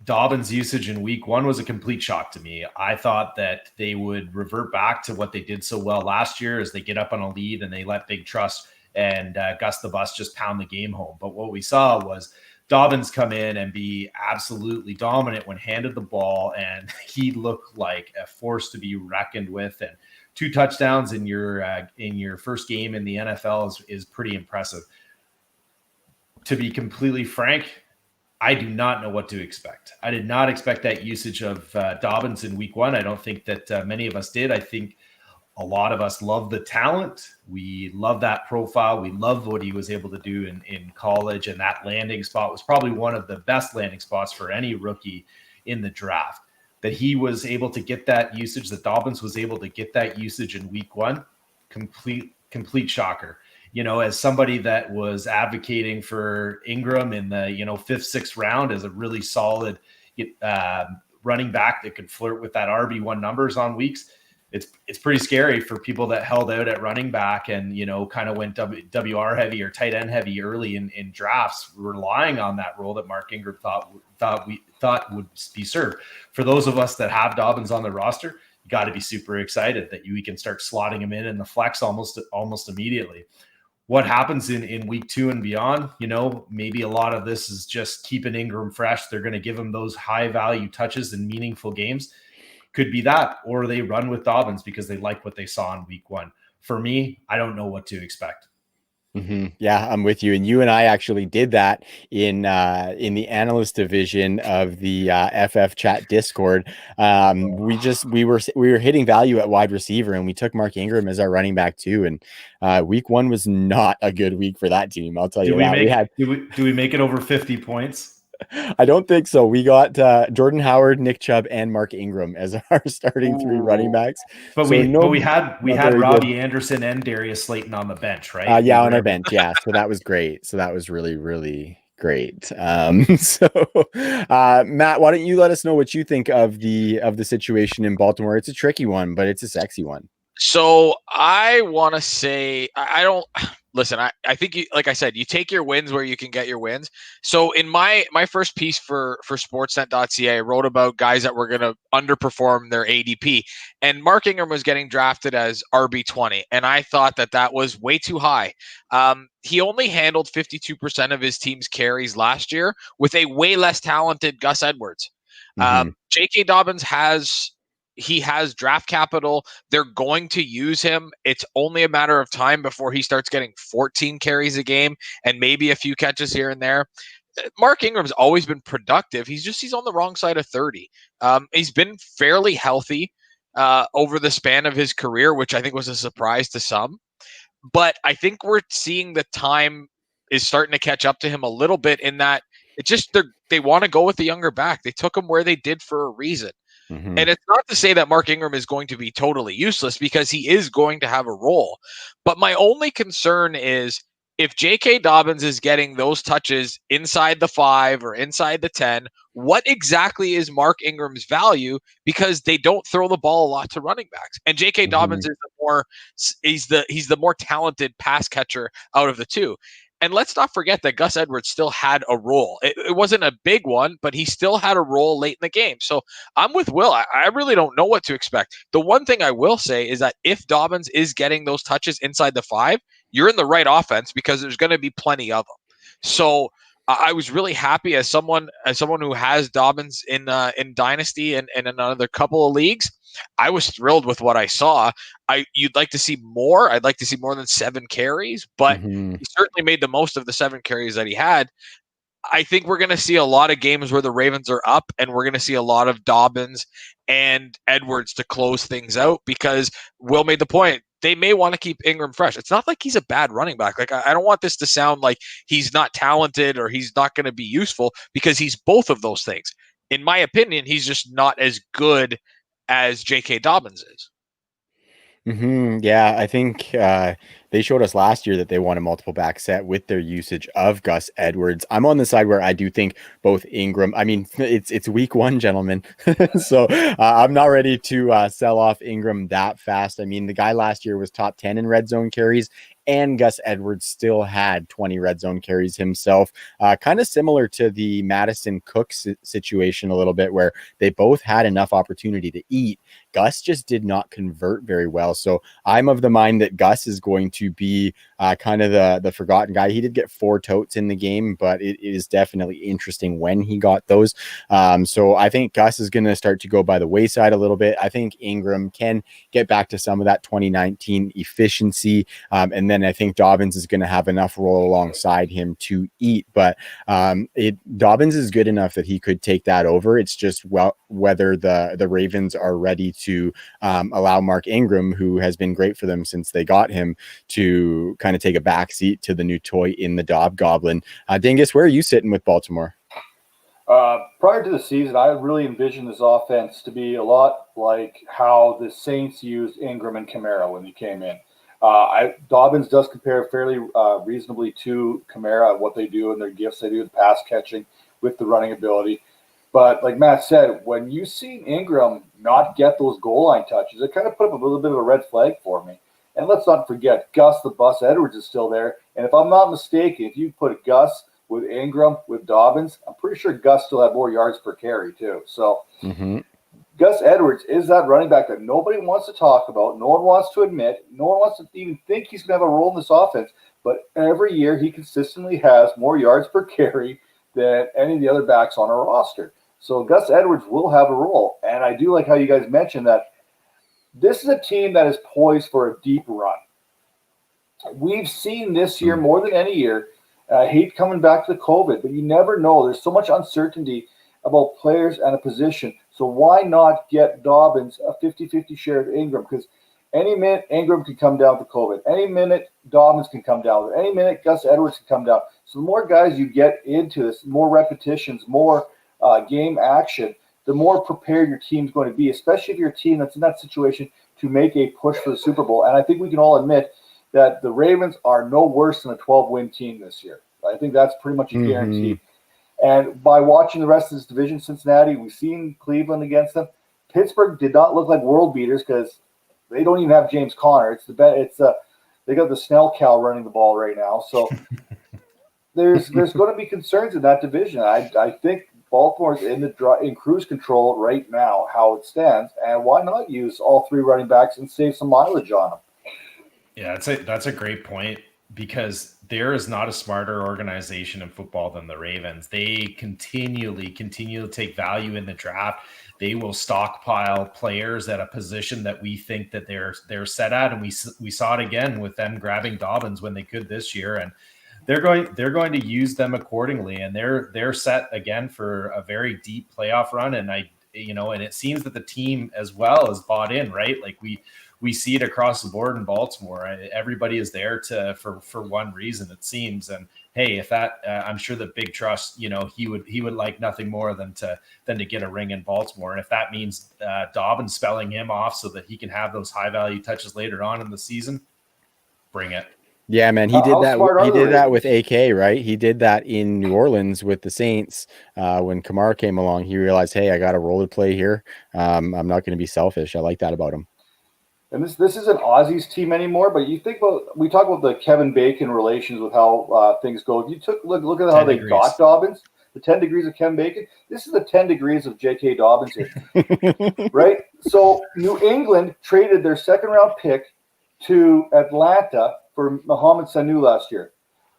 Dobbins usage in week 1 was a complete shock to me. I thought that they would revert back to what they did so well last year, as they get up on a lead and they let Big Trust and Gus the Bus just pound the game home. But what we saw was Dobbins come in and be absolutely dominant when handed the ball, and he looked like a force to be reckoned with. And 2 touchdowns in your first game in the NFL is pretty impressive. To be completely frank, I do not know what to expect. I did not expect that usage of Dobbins in week 1. I don't think that many of us did. I think a lot of us love the talent. We love that profile. We love what he was able to do in college, and that landing spot was probably one of the best landing spots for any rookie in the draft. That he was able to get that usage, that Dobbins was able to get that usage in week 1, complete shocker. You know, as somebody that was advocating for Ingram in the 5th, 6th round as a really solid running back that could flirt with that RB1 numbers on weeks, it's pretty scary for people that held out at running back and, kind of went WR heavy or tight end heavy early in drafts, relying on that role that Mark Ingram thought would be served. For those of us that have Dobbins on the roster, you got to be super excited that we can start slotting him in the flex almost immediately. What happens in week 2 and beyond, maybe a lot of this is just keeping Ingram fresh. They're going to give him those high value touches in meaningful games. Could be that, or they run with Dobbins because they like what they saw in week 1. For me, I don't know what to expect. Yeah, I'm with you. And you and I actually did that in the analyst division of the FF chat Discord. We were hitting value at wide receiver, and we took Mark Ingram as our running back too. And week 1 was not a good week for that team. I'll tell you that. Do we make it over 50 points? I don't think so. We got Jordan Howard, Nick Chubb, and Mark Ingram as our starting 3 running backs. But so we had Robbie Anderson and Darius Slayton on the bench, right? On our bench, yeah. So that was great. So that was really, really great. Matt, why don't you let us know what you think of the situation in Baltimore? It's a tricky one, but it's a sexy one. So I want to say I don't listen. I think you, like I said, you take your wins where you can get your wins. So in my first piece for Sportsnet.ca, I wrote about guys that were going to underperform their ADP, and Mark Ingram was getting drafted as RB20, and I thought that was way too high. He only handled 52% of his team's carries last year with a way less talented Gus Edwards. J.K. Dobbins has draft capital. They're going to use him. It's only a matter of time before he starts getting 14 carries a game and maybe a few catches here and there. Mark Ingram's always been productive. He's on the wrong side of 30. He's been fairly healthy over the span of his career, which I think was a surprise to some. But I think we're seeing the time is starting to catch up to him a little bit in that it just they want to go with the younger back. They took him where they did for a reason. And it's not to say that Mark Ingram is going to be totally useless, because he is going to have a role. But my only concern is if J.K. Dobbins is getting those touches inside the 5 or inside the 10, what exactly is Mark Ingram's value? Because they don't throw the ball a lot to running backs. And J.K. Dobbins is he's the more talented pass catcher out of the two. And let's not forget that Gus Edwards still had a role. It wasn't a big one, but he still had a role late in the game. So I'm with Will. I really don't know what to expect. The one thing I will say is that if Dobbins is getting those touches inside the 5, you're in the right offense, because there's going to be plenty of them. So I was really happy as someone who has Dobbins in Dynasty and in another couple of leagues. I was thrilled with what I saw. You'd like to see more. I'd like to see more than 7 carries, but he certainly made the most of the 7 carries that he had. I think we're going to see a lot of games where the Ravens are up, and we're going to see a lot of Dobbins and Edwards to close things out, because Will made the point. They may want to keep Ingram fresh. It's not like he's a bad running back. Like, I don't want this to sound like he's not talented or he's not going to be useful, because he's both of those things. In my opinion, he's just not as good as J.K. Dobbins is. Yeah, I think they showed us last year that they want a multiple back set with their usage of Gus Edwards. I'm on the side where I do think both Ingram, I mean, it's week 1, gentlemen. So I'm not ready to sell off Ingram that fast. I mean, the guy last year was top 10 in red zone carries, and Gus Edwards still had 20 red zone carries himself. Kind of similar to the Madison Cook situation a little bit, where they both had enough opportunity to eat. Gus just did not convert very well. So I'm of the mind that Gus is going to be kind of the forgotten guy. He did get 4 totes in the game, but it is definitely interesting when he got those. So I think Gus is going to start to go by the wayside a little bit. I think Ingram can get back to some of that 2019 efficiency. And then I think Dobbins is going to have enough role alongside him to eat. But Dobbins is good enough that he could take that over. It's just whether the Ravens are ready to allow Mark Ingram, who has been great for them since they got him, to kind of take a back seat to the new toy in the Dob Goblin. Dingus, where are you sitting with Baltimore? Prior to the season, I really envisioned this offense to be a lot like how the Saints used Ingram and Kamara when he came in. Dobbins does compare fairly reasonably to Kamara, what they do and their gifts they do, the pass catching with the running ability. But like Matt said, when you see Ingram not get those goal line touches, it kind of put up a little bit of a red flag for me. And let's not forget, Gus the Bus Edwards is still there. And if I'm not mistaken, if you put Gus with Ingram, with Dobbins, I'm pretty sure Gus still had more yards per carry too. So Gus Edwards is that running back that nobody wants to talk about. No one wants to admit. No one wants to even think he's going to have a role in this offense. But every year he consistently has more yards per carry than any of the other backs on our roster. So Gus Edwards will have a role. And I do like how you guys mentioned that this is a team that is poised for a deep run. we've seen this year more than any year. I hate coming back to the COVID, but you never know. There's so much uncertainty about players and a position. So why not get Dobbins a 50-50 share of Ingram? Because any minute Ingram can come down with COVID. Any minute Dobbins can come down. Any minute Gus Edwards can come down. So the more guys you get into this, more repetitions, more game action, the more prepared your team's going to be, especially if you're a team that's in that situation to make a push for the Super Bowl. And I think we can all admit that the Ravens are no worse than a 12-win team this year. I think that's pretty much a guarantee. And by watching the rest of this division, Cincinnati, we've seen Cleveland against them. Pittsburgh did not look like world beaters because they don't even have James Conner. They got the Snell cow running the ball right now. So there's going to be concerns in that division. I think Baltimore's in cruise control right now, how it stands, and why not use all three running backs and save some mileage on them? Yeah, that's a great point, because there is not a smarter organization in football than the Ravens. They continue to take value in the draft. They will stockpile players at a position that we think that they're set at, and we saw it again with them grabbing Dobbins when they could this year, and they're going to use them accordingly, and they're set again for a very deep playoff run. And and it seems that the team as well is bought in, right? Like we see it across the board in Baltimore. Everybody is there for one reason, it seems. And hey, if that, I'm sure that Big Trust, he would like nothing more than to get a ring in Baltimore. And if that means Dobbins spelling him off so that he can have those high value touches later on in the season, bring it. Yeah, man, he did that. He did that with AK, right? He did that in New Orleans with the Saints. When Kamara came along, he realized, hey, I got a role to play here. I'm not going to be selfish. I like that about him. And this isn't Ozzy's team anymore, but you think we talk about the Kevin Bacon relations with how things go. If you look at how they got Dobbins, the 10 degrees of Kevin Bacon, this is the 10 degrees of J.K. Dobbins here, right? So New England traded their second-round pick to Atlanta for Mohamed Sanu last year.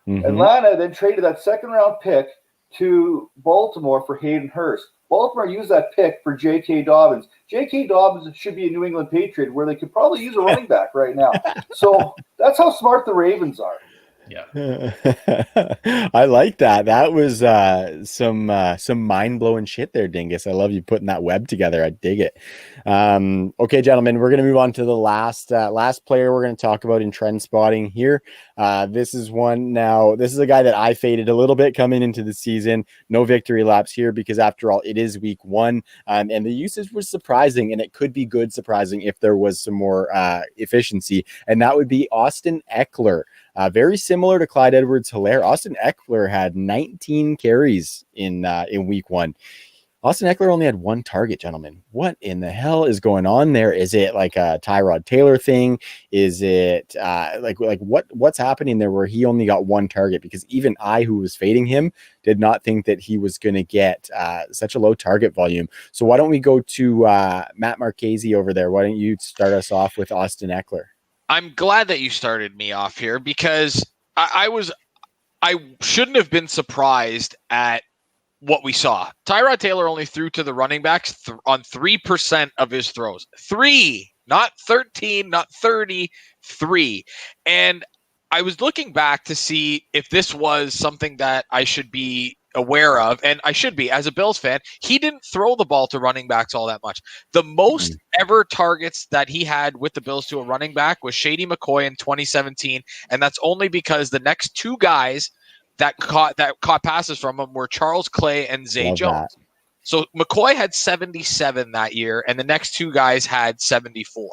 Atlanta then traded that second-round pick to Baltimore for Hayden Hurst. Baltimore used that pick for J.K. Dobbins. J.K. Dobbins should be a New England Patriot where they could probably use a running back right now. So that's how smart the Ravens are. Yeah, I like that. That was some mind-blowing shit there, Dingus. I love you putting that web together. I dig it. Okay, gentlemen, we're going to move on to the last player we're going to talk about in trend spotting here. This is a guy that I faded a little bit coming into the season. No victory laps here because after all, it is week 1. And the usage was surprising, and it could be good surprising if there was some more efficiency. And that would be Austin Eckler. Very similar to Clyde Edwards-Helaire. Austin Eckler had 19 carries in week 1. Austin Eckler only had 1 target, gentlemen. What in the hell is going on there? Is it like a Tyrod Taylor thing? Is it what's happening there where he only got 1 target? Because even I, who was fading him, did not think that he was going to get such a low target volume. So why don't we go to Matt Marchese over there? Why don't you start us off with Austin Eckler? I'm glad that you started me off here because I shouldn't have been surprised at what we saw. Tyrod Taylor only threw to the running backs on 3% of his throws. 3, not 13, not 30, 3. And I was looking back to see if this was something that I should be aware of, and I should be as a Bills fan. He didn't throw the ball to running backs all that much. The most ever targets that he had with the Bills to a running back was Shady McCoy in 2017, and that's only because the next 2 guys that caught passes from him were Charles Clay and Zay Jones. So McCoy had 77 that year, and the next 2 guys had 74.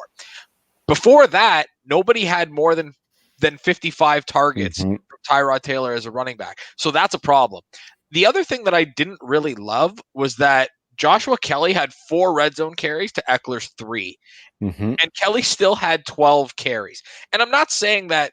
Before that, nobody had more than 55 targets from Tyrod Taylor as a running back. So that's a problem. The other thing that I didn't really love was that Joshua Kelly had 4 red zone carries to Eckler's 3. And Kelly still had 12 carries. And I'm not saying that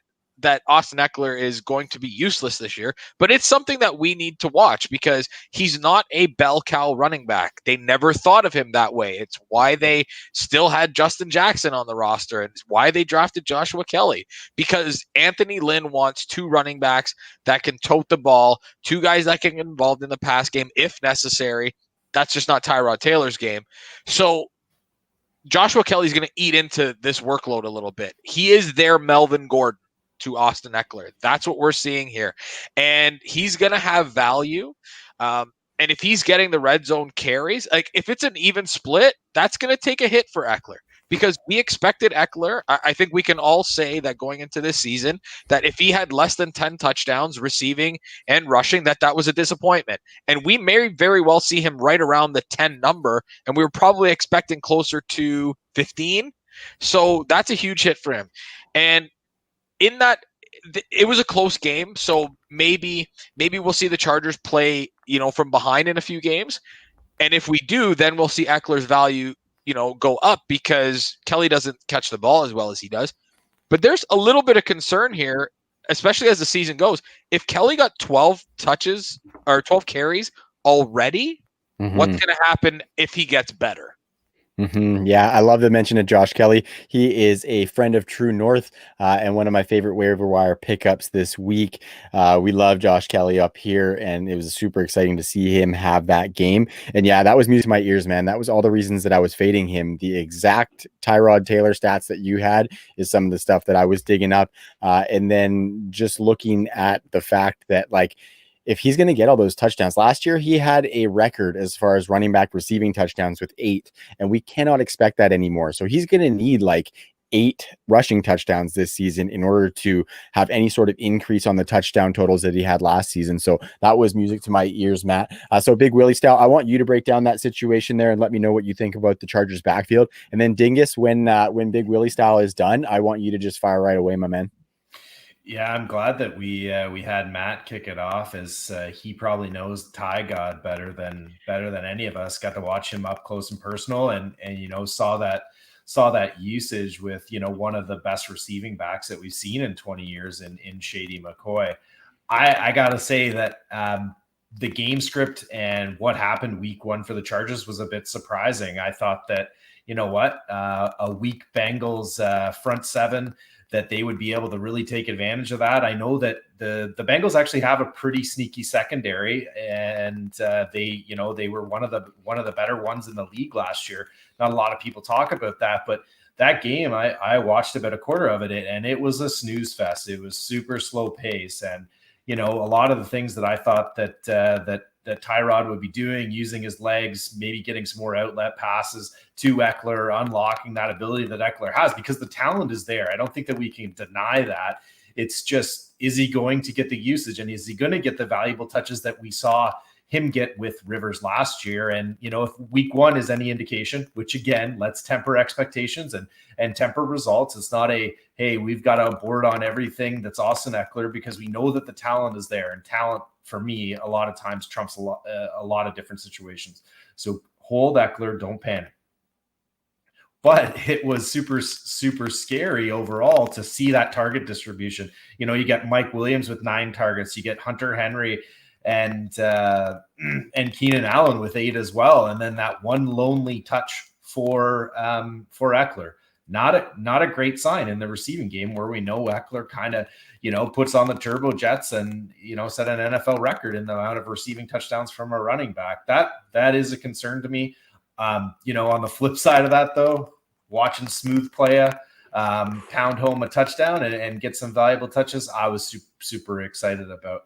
Austin Eckler is going to be useless this year, but it's something that we need to watch because he's not a bell cow running back. They never thought of him that way. It's why they still had Justin Jackson on the roster, and it's why they drafted Joshua Kelly, because Anthony Lynn wants 2 running backs that can tote the ball, 2 guys that can get involved in the pass game if necessary. That's just not Tyrod Taylor's game. So Joshua Kelly's going to eat into this workload a little bit. He is their Melvin Gordon. to Austin Eckler. That's what we're seeing here. And he's going to have value. And if he's getting the red zone carries, like if it's an even split, that's going to take a hit for Eckler because we expected Eckler. I think we can all say that going into this season, that if he had less than 10 touchdowns receiving and rushing, that was a disappointment. And we may very well see him right around the 10 number. And we were probably expecting closer to 15. So that's a huge hit for him. And in that, it was a close game, so maybe we'll see the Chargers play, from behind in a few games. And if we do, then we'll see Eckler's value, go up because Kelly doesn't catch the ball as well as he does. But there's a little bit of concern here, especially as the season goes. If Kelly got 12 touches or 12 carries already, what's going to happen if he gets better? Yeah, I love the mention of Josh Kelly. He is a friend of True North and one of my favorite waiver wire pickups this week. We love Josh Kelly up here, and it was super exciting to see him have that game. And yeah, that was music to my ears, man. That was all the reasons that I was fading him. The exact Tyrod Taylor stats that you had is some of the stuff that I was digging up. And then just looking at the fact that, if he's going to get all those touchdowns, last year he had a record as far as running back receiving touchdowns with 8, and we cannot expect that anymore. So he's going to need 8 rushing touchdowns this season in order to have any sort of increase on the touchdown totals that he had last season. So that was music to my ears, Matt. So Big Willie style, I want you to break down that situation there and let me know what you think about the Chargers backfield. And then Dingus, when Big Willie style is done, I want you to just fire right away, my man. Yeah, I'm glad that we had Matt kick it off, as he probably knows Ty God better than any of us. Got to watch him up close and personal, and saw that usage with one of the best receiving backs that we've seen in 20 years in Shady McCoy. I gotta say that the game script and what happened week 1 for the Chargers was a bit surprising. I thought that a weak Bengals front seven, that they would be able to really take advantage of that. I know that the Bengals actually have a pretty sneaky secondary, and they were one of the better ones in the league last year. Not a lot of people talk about that, but that game, I watched about a quarter of it, and it was a snooze fest. It was super slow pace, and a lot of the things that I thought that Tyrod would be doing, using his legs, maybe getting some more outlet passes to Eckler, unlocking that ability that Eckler has, because the talent is there. I don't think that we can deny that. It's just, is he going to get the usage, and is he going to get the valuable touches that we saw him get with Rivers last year? And, if week 1 is any indication, which again, let's temper expectations and temper results. It's not hey, we've got a board on everything that's Austin Eckler, because we know that the talent is there, and talent, for me, a lot of times trumps a lot of different situations. So hold Eckler, don't panic. But it was super, super scary overall to see that target distribution. You get Mike Williams with 9 targets. You get Hunter Henry and Keenan Allen with 8 as well. And then that one lonely touch for Eckler. Not a great sign in the receiving game, where we know Eckler kind of, puts on the turbo jets and, set an NFL record in the amount of receiving touchdowns from a running back. That is a concern to me. On the flip side of that, though, watching Smooth play pound home a touchdown and get some valuable touches, I was super excited about.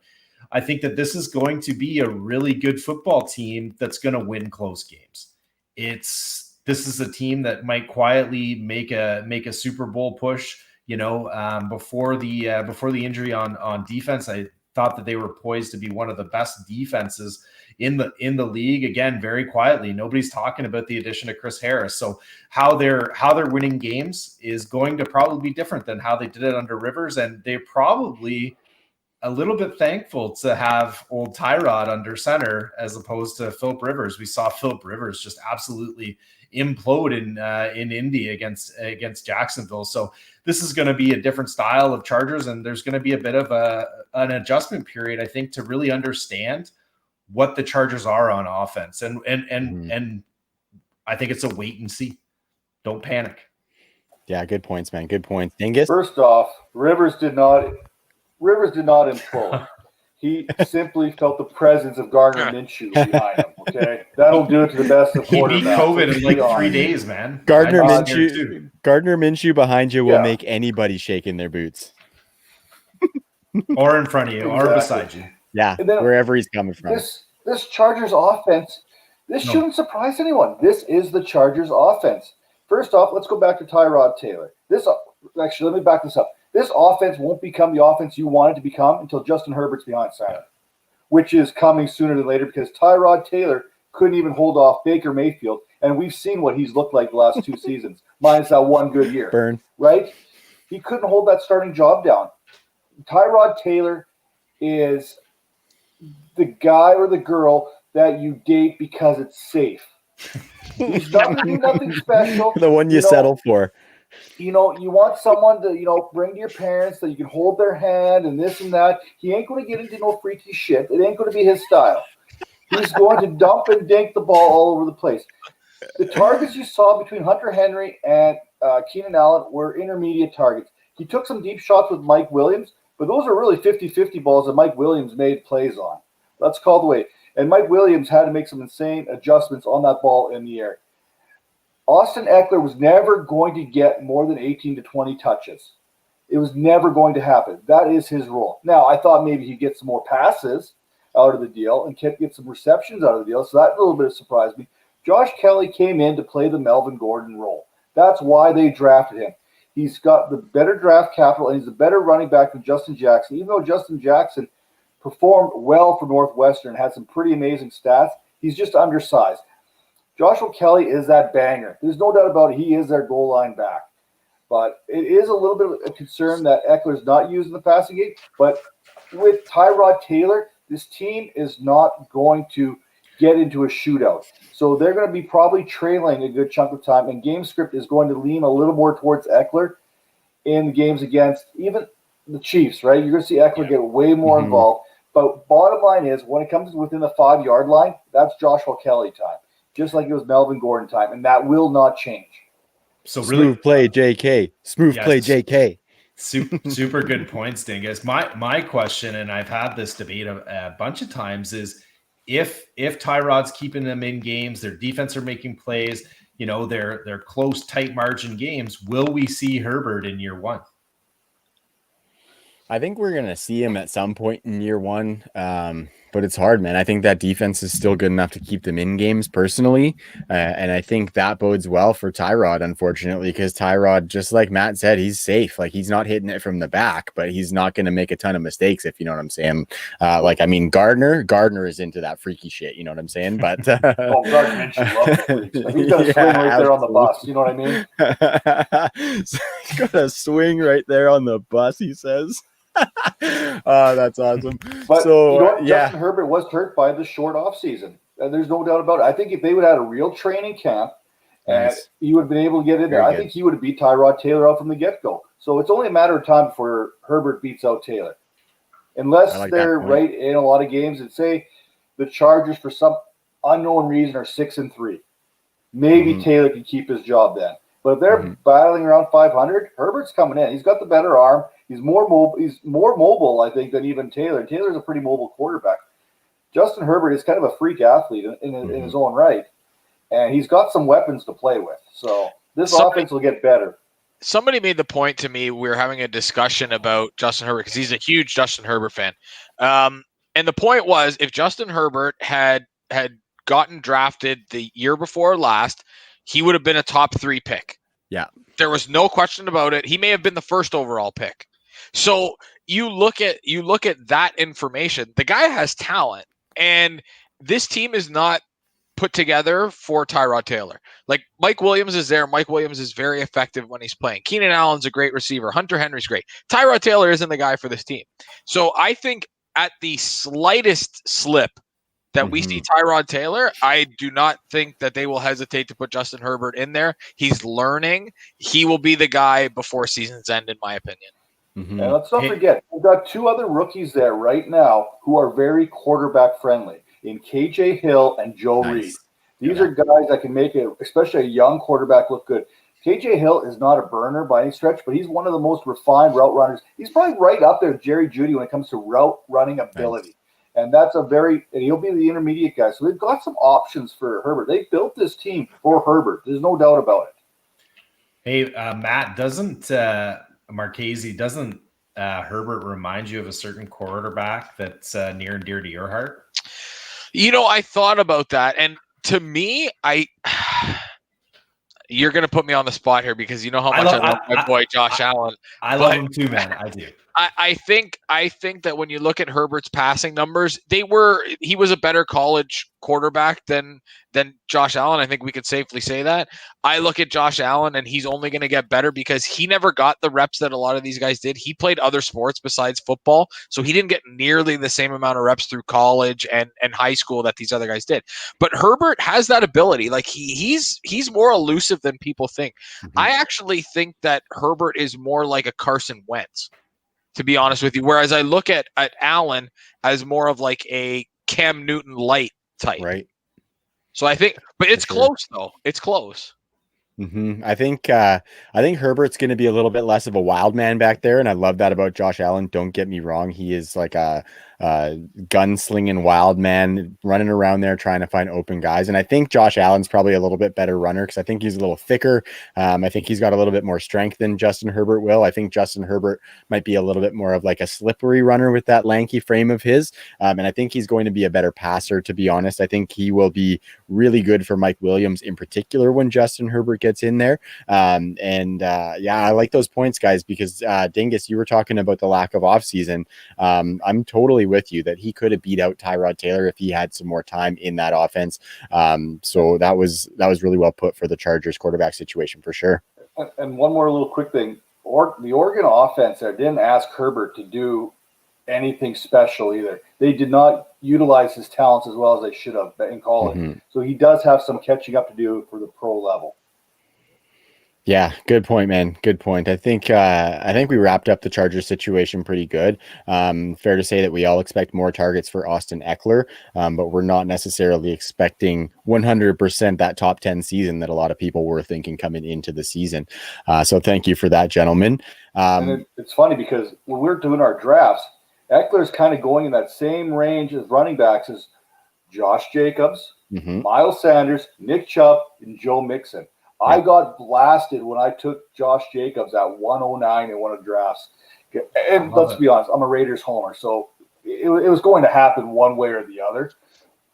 I think that this is going to be a really good football team that's going to win close games. This is a team that might quietly make a Super Bowl push. Before the injury on defense, I thought that they were poised to be one of the best defenses in the league. Again, very quietly. Nobody's talking about the addition of Chris Harris. So how they're winning games is going to probably be different than how they did it under Rivers, and they're probably a little bit thankful to have old Tyrod under center as opposed to Philip Rivers. We saw Philip Rivers just absolutely implode in Indy against Jacksonville. So this is going to be a different style of Chargers, and there's going to be a bit of an adjustment period, I think, to really understand what the Chargers are on offense. And I think it's a wait and see. Don't panic. Yeah, good points, man. Good points. Dingus? First off, Rivers did not implode. He simply felt the presence of Gardner Minshew behind him. Okay, that'll do it to the best of quarterbacks. He beat COVID in like 3 days, man. Gardner Minshew behind you will make anybody shake in their boots. or in front of you, or beside you. Yeah, wherever he's coming from. This Chargers offense, shouldn't surprise anyone. This is the Chargers offense. First off, let's go back to Tyrod Taylor. Actually, let me back this up. This offense won't become the offense you want it to become until Justin Herbert's behind center, which is coming sooner than later because Tyrod Taylor couldn't even hold off Baker Mayfield, and we've seen what he's looked like the last 2 seasons, minus that one good year. Burn. Right? He couldn't hold that starting job down. Tyrod Taylor is the guy or the girl that you date because it's safe. He's not going to do nothing special. The one you settle for. You want someone to, bring to your parents that you can hold their hand and this and that. He ain't going to get into no freaky shit. It ain't going to be his style. He's going to dump and dink the ball all over the place. The targets you saw between Hunter Henry and Keenan Allen were intermediate targets. He took some deep shots with Mike Williams, but those are really 50-50 balls that Mike Williams made plays on. That's called the way. And Mike Williams had to make some insane adjustments on that ball in the air. Austin Eckler was never going to get more than 18 to 20 touches. It was never going to happen. That is his role. Now, I thought maybe he'd get some more passes out of the deal and get some receptions out of the deal, so that a little bit surprised me. Josh Kelly came in to play the Melvin Gordon role. That's why they drafted him. He's got the better draft capital, and he's a better running back than Justin Jackson. Even though Justin Jackson performed well for Northwestern, had some pretty amazing stats, he's just undersized. Joshua Kelly is that banger. There's no doubt about it. He is their goal line back. But it is a little bit of a concern that Eckler's not using the passing game. But with Tyrod Taylor, this team is not going to get into a shootout. So they're going to be probably trailing a good chunk of time, and game script is going to lean a little more towards Eckler in the games against even the Chiefs, right? You're going to see Eckler get way more involved. But bottom line is, when it comes within the 5-yard line, that's Joshua Kelly time, just like it was Melvin Gordon time, and that will not change. So really, smooth play, JK. Smooth play, JK. Super good points, Dingus. My question, and I've had this debate a bunch of times, is if Tyrod's keeping them in games, their defense are making plays, they're close, tight margin games, will we see Herbert in year 1? I think we're going to see him at some point in year 1, but it's hard, man. I think that defense is still good enough to keep them in games personally, and I think that bodes well for Tyrod, unfortunately, because Tyrod, just like Matt said, he's safe. Like, he's not hitting it from the back, but he's not going to make a ton of mistakes, if you know what I'm saying. Gardner is into that freaky shit, you know what I'm saying? But Gardner Minshew loves the freaks. He's got a swing right there on the bus, you know what I mean? So he's got a swing right there on the bus, he says. Oh, that's awesome. But Justin Herbert was hurt by the short off season, and there's no doubt about it. I think if they would have had a real training camp, and he would have been able to get in there, I think he would have beat Tyrod Taylor out from the get-go. So it's only a matter of time before Herbert beats out Taylor, unless they're right in a lot of games. And say the Chargers, for some unknown reason, are 6-3. Maybe Taylor can keep his job then. But if they're battling around 500, Herbert's coming in. He's got the better arm. He's more mobile, I think, than even Taylor. Taylor's a pretty mobile quarterback. Justin Herbert is kind of a freak athlete in his own right, and he's got some weapons to play with. So this offense will get better. Somebody made the point to me. We were having a discussion about Justin Herbert because he's a huge Justin Herbert fan. And the point was, if Justin Herbert had gotten drafted the year before last, he would have been a top 3 pick. Yeah. There was no question about it. He may have been the first overall pick. So you look at that information. The guy has talent, and this team is not put together for Tyrod Taylor. Like, Mike Williams is there. Mike Williams is very effective when he's playing. Keenan Allen's a great receiver. Hunter Henry's great. Tyrod Taylor isn't the guy for this team. So I think at the slightest slip that we see Tyrod Taylor, I do not think that they will hesitate to put Justin Herbert in there. He's learning. He will be the guy before season's end, in my opinion. And let's not forget, we've got 2 other rookies there right now who are very quarterback friendly in KJ Hill and Joe Reed. These are guys that can make especially a young quarterback, look good. KJ Hill is not a burner by any stretch, but he's one of the most refined route runners. He's probably right up there with Jerry Jeudy when it comes to route running ability. And that's and he'll be the intermediate guy. So they've got some options for Herbert. They built this team for Herbert. There's no doubt about it. Hey, Matt, doesn't Marchese, doesn't Herbert reminds you of a certain quarterback that's near and dear to your heart? I thought about that, and to me, you're going to put me on the spot here because you know how much I love my boy Josh Allen. I love him too, man. I do. I think that when you look at Herbert's passing numbers, he was a better college quarterback than Josh Allen. I think we could safely say that. I look at Josh Allen and he's only going to get better because he never got the reps that a lot of these guys did. He played other sports besides football, so he didn't get nearly the same amount of reps through college and high school that these other guys did. But Herbert has that ability. Like he's more elusive than people think. Mm-hmm. I actually think that Herbert is more like a Carson Wentz, to be honest with you. Whereas I look at Allen as more of like a Cam Newton light type. Right. So I think, but it's close though. It's close. Mm-hmm. I think Herbert's going to be a little bit less of a wild man back there, and I love that about Josh Allen. Don't get me wrong; he is like a gunslinging wild man running around there trying to find open guys. And I think Josh Allen's probably a little bit better runner because I think he's a little thicker. I think he's got a little bit more strength than Justin Herbert will. I think Justin Herbert might be a little bit more of like a slippery runner with that lanky frame of his. And I think he's going to be a better passer, to be honest. I think he will be really good for Mike Williams in particular when Justin Herbert gets in there. Yeah, I like those points, guys, because Dingus, you were talking about the lack of offseason. I'm totally with you that he could have beat out Tyrod Taylor if he had some more time in that offense. So that was really well put for the Chargers quarterback situation for sure. And one more little quick thing. The Oregon offense there didn't ask Herbert to do anything special either. They did not utilize his talents as well as they should have in college. Mm-hmm. So he does have some catching up to do for the pro level. Yeah, good point, man. Good point. I think we wrapped up the Chargers situation pretty good. Fair to say that we all expect more targets for Austin Eckler, but we're not necessarily expecting 100% that top 10 season that a lot of people were thinking coming into the season. So thank you for that, gentlemen. And it's funny because when we're doing our drafts, Eckler's kind of going in that same range as running backs as Josh Jacobs, mm-hmm. Miles Sanders, Nick Chubb, and Joe Mixon. I got blasted when I took Josh Jacobs at 109 in one of the drafts. And let's be honest, I'm a Raiders homer, so it was going to happen one way or the other.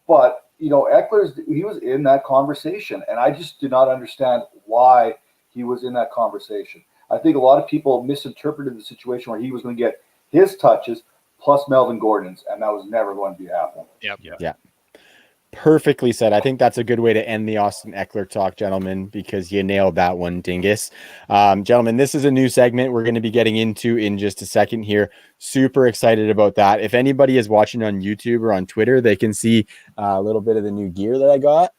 But, he was in that conversation, and I just did not understand why he was in that conversation. I think a lot of people misinterpreted the situation where he was going to get his touches plus Melvin Gordon's, and that was never going to be happening. Yeah. Perfectly said. I think that's a good way to end the Austin Eckler talk, gentlemen, because you nailed that one, Dingus. Gentlemen, this is a new segment we're going to be getting into in just a second here. Super excited about that. If anybody is watching on YouTube or on Twitter, they can see a little bit of the new gear that I got.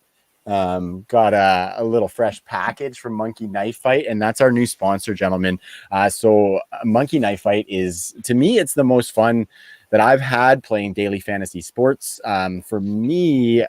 Got a little fresh package from Monkey Knife Fight, and that's our new sponsor, gentlemen. So Monkey Knife Fight is, to me, it's the most fun that I've had playing daily fantasy sports. For me,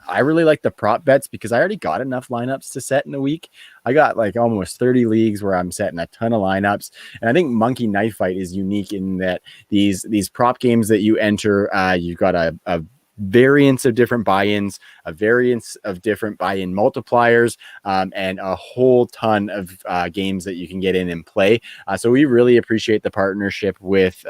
I really like the prop bets because I already got enough lineups to set in a week. I got like almost 30 leagues where I'm setting a ton of lineups. And I think Monkey Knife Fight is unique in that these prop games that you enter, you've got a variance of different buy-ins, a variance of different buy-in multipliers, and a whole ton of games that you can get in and play. So we really appreciate the partnership with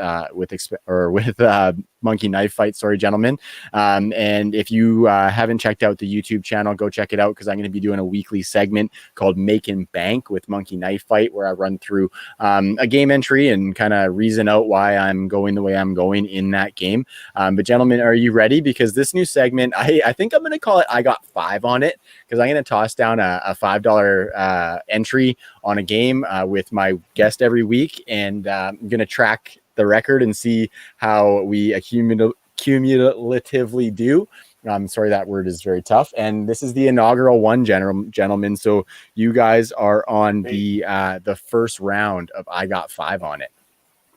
Monkey Knife Fight. Sorry, gentlemen. And if you haven't checked out the YouTube channel, go check it out because I'm going to be doing a weekly segment called Making Bank with Monkey Knife Fight, where I run through a game entry and kind of reason out why I'm going the way I'm going in that game. But gentlemen, are you ready? Because this new segment, I think I'm going to call it I Got 5 on it, because I'm going to toss down a $5 entry on a game with my guest every week, and I'm going to track the record and see how we cumulatively do. I'm sorry, that word is very tough. And this is the inaugural one, gentlemen. So you guys are on the first round of I Got 5 on it.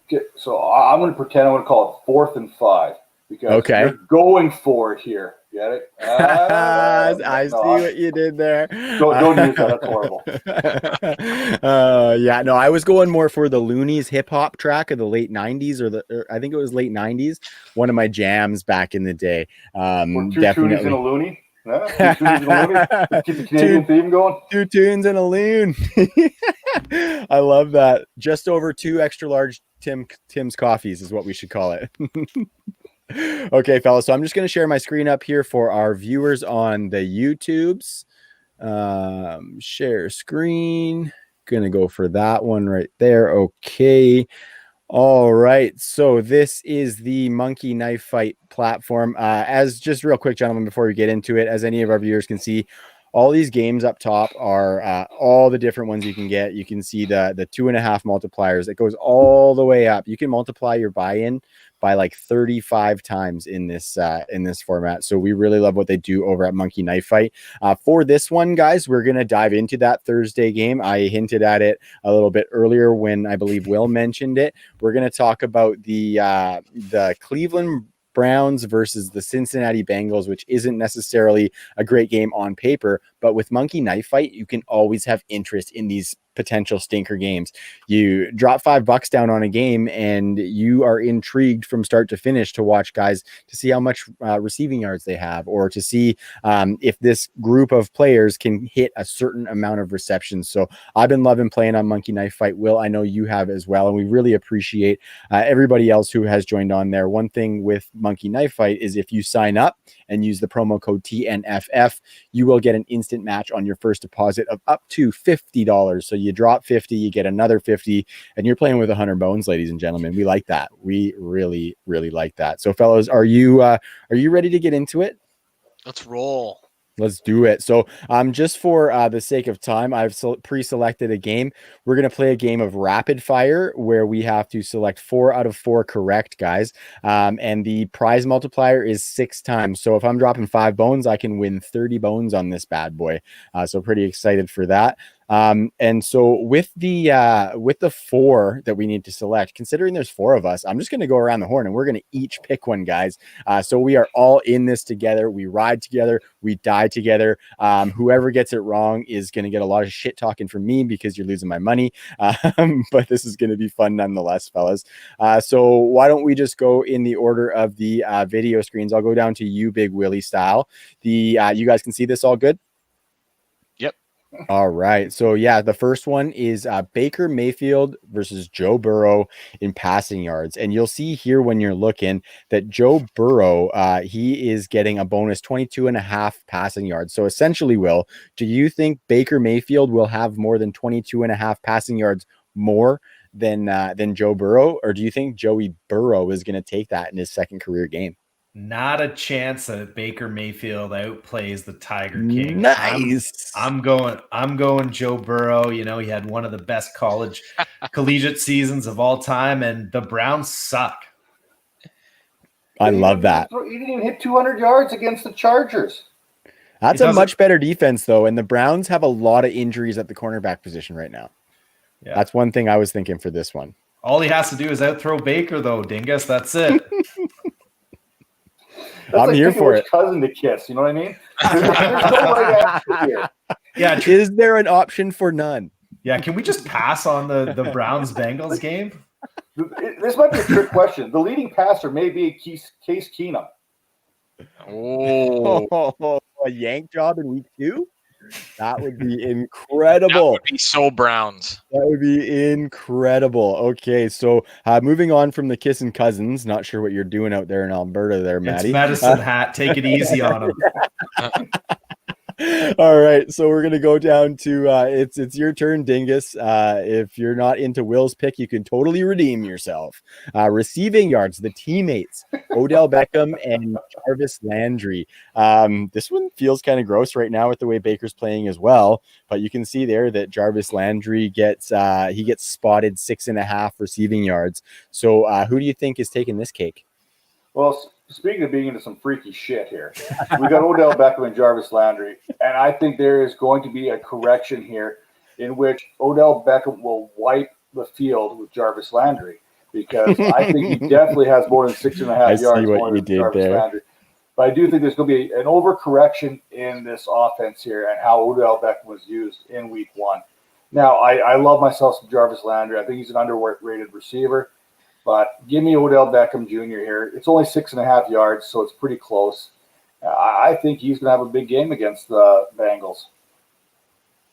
Okay, so I'm going to pretend I'm going to call it 4th and 5 because you're going for it here. Get it? I see what you did there. Don't use that. That's horrible. I was going more for the Loonies hip hop track of the late 90s or I think it was late 90s. One of my jams back in the day. Were two Toonies and a Looney? Yeah, 2 tunes and a loony. Let's keep the Canadian theme going. 2 tunes and a loon. I love that. Just over 2 extra large Tim's coffees is what we should call it. Okay, fellas. So I'm just going to share my screen up here for our viewers on the YouTubes. Share screen. Gonna go for that one right there. Okay. All right. So this is the Monkey Knife Fight platform. As just real quick, gentlemen, before we get into it, as any of our viewers can see, all these games up top are all the different ones you can get. You can see the 2.5 multipliers. It goes all the way up. You can multiply your buy-in by like 35 times in this format. So we really love what they do over at Monkey Knife Fight. For this one, guys, we're gonna dive into that Thursday game. I hinted at it a little bit earlier when I believe Will mentioned it. We're gonna talk about the Cleveland Browns versus the Cincinnati Bengals, which isn't necessarily a great game on paper, but with Monkey Knife Fight, you can always have interest in these potential stinker games. You drop $5 down on a game and you are intrigued from start to finish to watch guys to see how much receiving yards they have, or to see if this group of players can hit a certain amount of receptions. So I've been loving playing on Monkey Knife Fight. Will, I know you have as well, and we really appreciate everybody else who has joined on there. One thing with Monkey Knife Fight is if you sign up and use the promo code TNFF, you will get an instant match on your first deposit of up to $50. So you drop 50, you get another 50, and you're playing with 100 bones, ladies and gentlemen. We like that. We really, really like that. So fellas, are you ready to get into it? Let's roll. Let's do it. So just for the sake of time, I've pre-selected a game. We're going to play a game of rapid fire where we have to select 4 out of 4 correct, guys. And the prize multiplier is 6 times. So if I'm dropping 5 bones, I can win 30 bones on this bad boy. So pretty excited for that. And so with the 4 that we need to select, considering there's 4 of us, I'm just going to go around the horn and we're going to each pick one, guys. So we are all in this together. We ride together. We die together. Whoever gets it wrong is going to get a lot of shit talking from me because you're losing my money. But this is going to be fun nonetheless, fellas. So why don't we just go in the order of the video screens? I'll go down to you, Big Willie style. You guys can see this all good? All right. So yeah, the first one is Baker Mayfield versus Joe Burrow in passing yards. And you'll see here when you're looking that Joe Burrow, he is getting a bonus 22.5 passing yards. So essentially, Will, do you think Baker Mayfield will have more than 22.5 passing yards more than Joe Burrow? Or do you think Joey Burrow is going to take that in his second career game? Not a chance that Baker Mayfield outplays the Tiger King. Nice. I'm going Joe Burrow. You know, he had one of the best collegiate seasons of all time, and the Browns suck. I love that. He didn't even hit 200 yards against the Chargers. That's a much better defense, though, and the Browns have a lot of injuries at the cornerback position right now. Yeah. That's one thing I was thinking for this one. All he has to do is outthrow Baker, though, Dingus. That's it. I'm like here for it. Cousin to kiss, you know what I mean? There's no right answer here. Yeah. Is there an option for none? Yeah. Can we just pass on the Browns Bengals game? This might be a trick question. The leading passer may be Case Keenum. Oh, a yank job in week 2? That would be incredible. That would be so Browns. That would be incredible. Okay, so moving on from the kissing cousins. Not sure what you're doing out there in Alberta there, Maddie. It's medicine hat. Take it easy on him. All right, so we're gonna go down to it's your turn, Dingus. If you're not into Will's pick, you can totally redeem yourself. Receiving yards, the teammates, Odell Beckham and Jarvis Landry. This one feels kind of gross right now with the way Baker's playing as well, but you can see there that Jarvis Landry gets spotted 6.5 receiving yards. So who do you think is taking this cake? Well, speaking of being into some freaky shit here, we got Odell Beckham and Jarvis Landry, and I think there is going to be a correction here in which Odell Beckham will wipe the field with Jarvis Landry, because I think he definitely has more than 6.5 yards more than Jarvis Landry. But I do think there's going to be an overcorrection in this offense here and how Odell Beckham was used in week 1. Now, I love myself some Jarvis Landry. I think he's an underrated receiver. But give me Odell Beckham Jr. here. It's only 6.5 yards, so it's pretty close. I think he's going to have a big game against the Bengals.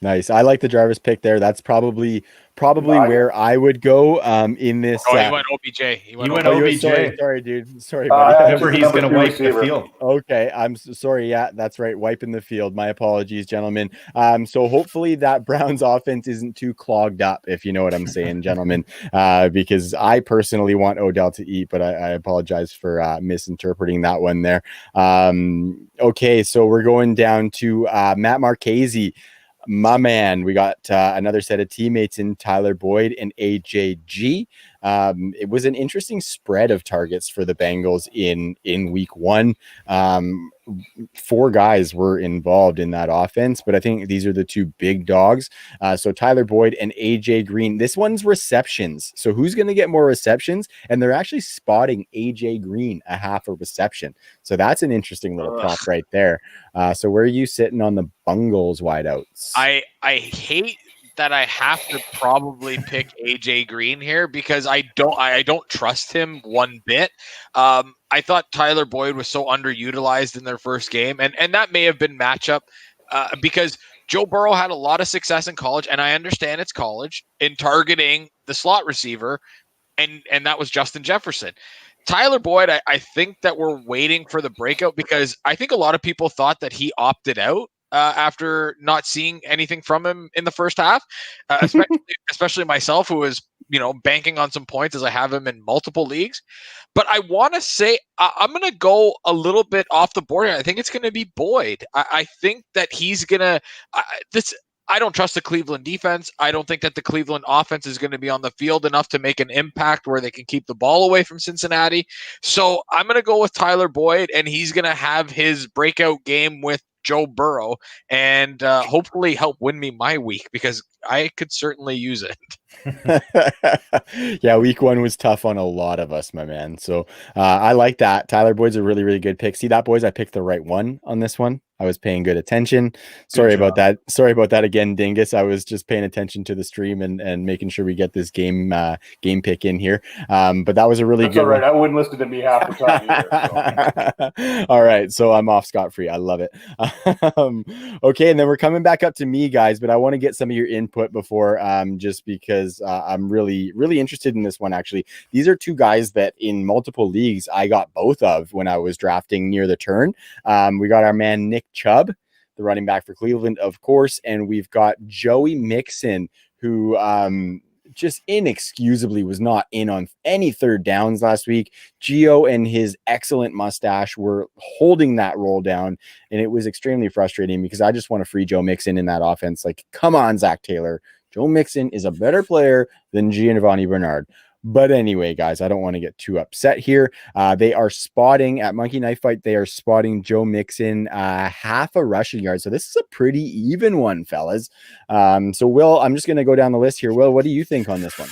Nice. I like the driver's pick there. That's probably where I would go in this. Oh, he went OBJ. He went OBJ. Sorry, dude. Sorry, buddy. Remember, he's going to wipe the field. Okay, I'm sorry. Yeah, that's right. Wiping the field. My apologies, gentlemen. So hopefully that Browns offense isn't too clogged up, if you know what I'm saying, gentlemen. Because I personally want Odell to eat, but I apologize for misinterpreting that one there. Okay, so we're going down to Matt Marchese. My man, we got another set of teammates in Tyler Boyd and AJG. It was an interesting spread of targets for the Bengals in week one. 4 guys were involved in that offense, but I think these are the 2 big dogs. So Tyler Boyd and AJ Green. This one's receptions. So who's going to get more receptions? And they're actually spotting AJ Green a half a reception. So that's an interesting little prop right there. So where are you sitting on the Bungles wideouts? I hate that I have to probably pick AJ Green here because I don't trust him one bit. I thought Tyler Boyd was so underutilized in their first game, and that may have been matchup because Joe Burrow had a lot of success in college, and I understand it's college, in targeting the slot receiver, and that was Justin Jefferson. Tyler Boyd, I think that we're waiting for the breakout because I think a lot of people thought that he opted out after not seeing anything from him in the first half, especially myself, who was banking on some points as I have him in multiple leagues. But I want to say I'm going to go a little bit off the board here. I think it's going to be Boyd. I think that he's going to I don't trust the Cleveland defense. I don't think that the Cleveland offense is going to be on the field enough to make an impact where they can keep the ball away from Cincinnati. So I'm going to go with Tyler Boyd, and he's going to have his breakout game with Joe Burrow and hopefully help win me my week because I could certainly use it. Yeah, week one was tough on a lot of us, my man. So I like that. Tyler Boyd's a really, really good pick. See that, boys? I picked the right one on this one. I was paying good attention. Sorry about that. Sorry about that again, Dingus. I was just paying attention to the stream and making sure we get this game pick in here. But that was a really good all right. one. I wouldn't listen to me half the time either. So. All right. So I'm off scot-free. I love it. Okay. And then we're coming back up to me, guys, but I want to get some of your input before just because I'm really, really interested in this one, actually. These are 2 guys that in multiple leagues I got both of when I was drafting near the turn. We got our man Nick Chubb, the running back for Cleveland, of course, and we've got Joey Mixon, who just inexcusably was not in on any third downs last week. Gio and his excellent mustache were holding that roll down, and it was extremely frustrating because I just want to free Joe Mixon in that offense. Like, come on, Zach Taylor. Joe Mixon is a better player than Giovanni Bernard. But anyway, guys, I don't want to get too upset here. They are spotting at Monkey Knife Fight. They are spotting Joe Mixon half a rushing yard. So this is a pretty even one, fellas. So Will, I'm just going to go down the list here. Will, what do you think on this one?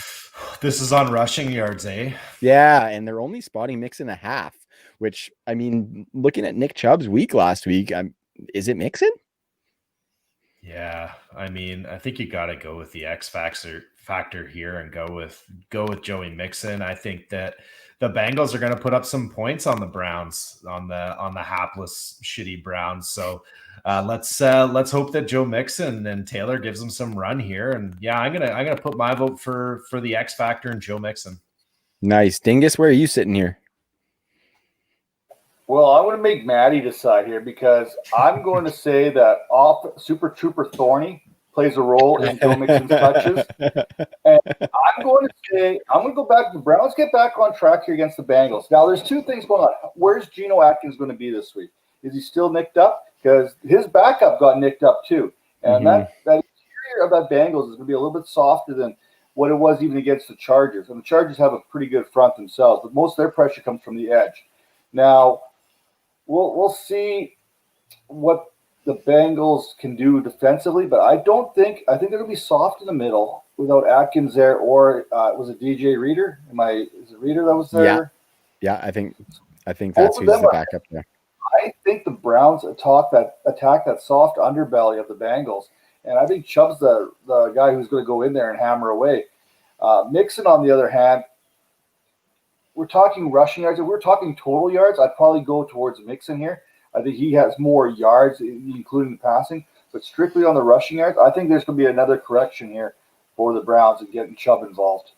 This is on rushing yards, eh? Yeah, and they're only spotting Mixon a half, which, I mean, looking at Nick Chubb's week last week, is it Mixon? Yeah, I mean, I think you got to go with the X factor here and go with Joey Mixon. I think that the Bengals are going to put up some points on the Browns, on the hapless, shitty Browns. So let's hope that Joe Mixon and Taylor gives them some run here. And yeah, I'm gonna put my vote for the X factor and Joe Mixon. Nice, Dingus. Where are you sitting here? Well, I'm going to make Maddie decide here because I'm going to say that Super Trooper Thorny plays a role in Joe Mixon's touches. And I'm going to go back. The Browns get back on track here against the Bengals. Now, there's 2 things going on. Where's Geno Atkins going to be this week? Is he still nicked up? Because his backup got nicked up too. And that interior of that Bengals is going to be a little bit softer than what it was even against the Chargers. And the Chargers have a pretty good front themselves, but most of their pressure comes from the edge. Now, we'll see what the Bengals can do defensively, but I think they're going to be soft in the middle without Atkins there, or was it DJ Reader? Is it Reader that was there? Yeah, I think that's who's the backup there. I think the Browns attack that soft underbelly of the Bengals, and I think Chubb's the guy who's going to go in there and hammer away. Mixon, on the other hand, we're talking rushing yards. If we're talking total yards, I'd probably go towards Mixon here. I think he has more yards, including passing, but strictly on the rushing yards, I think there's going to be another correction here for the Browns and getting Chubb involved.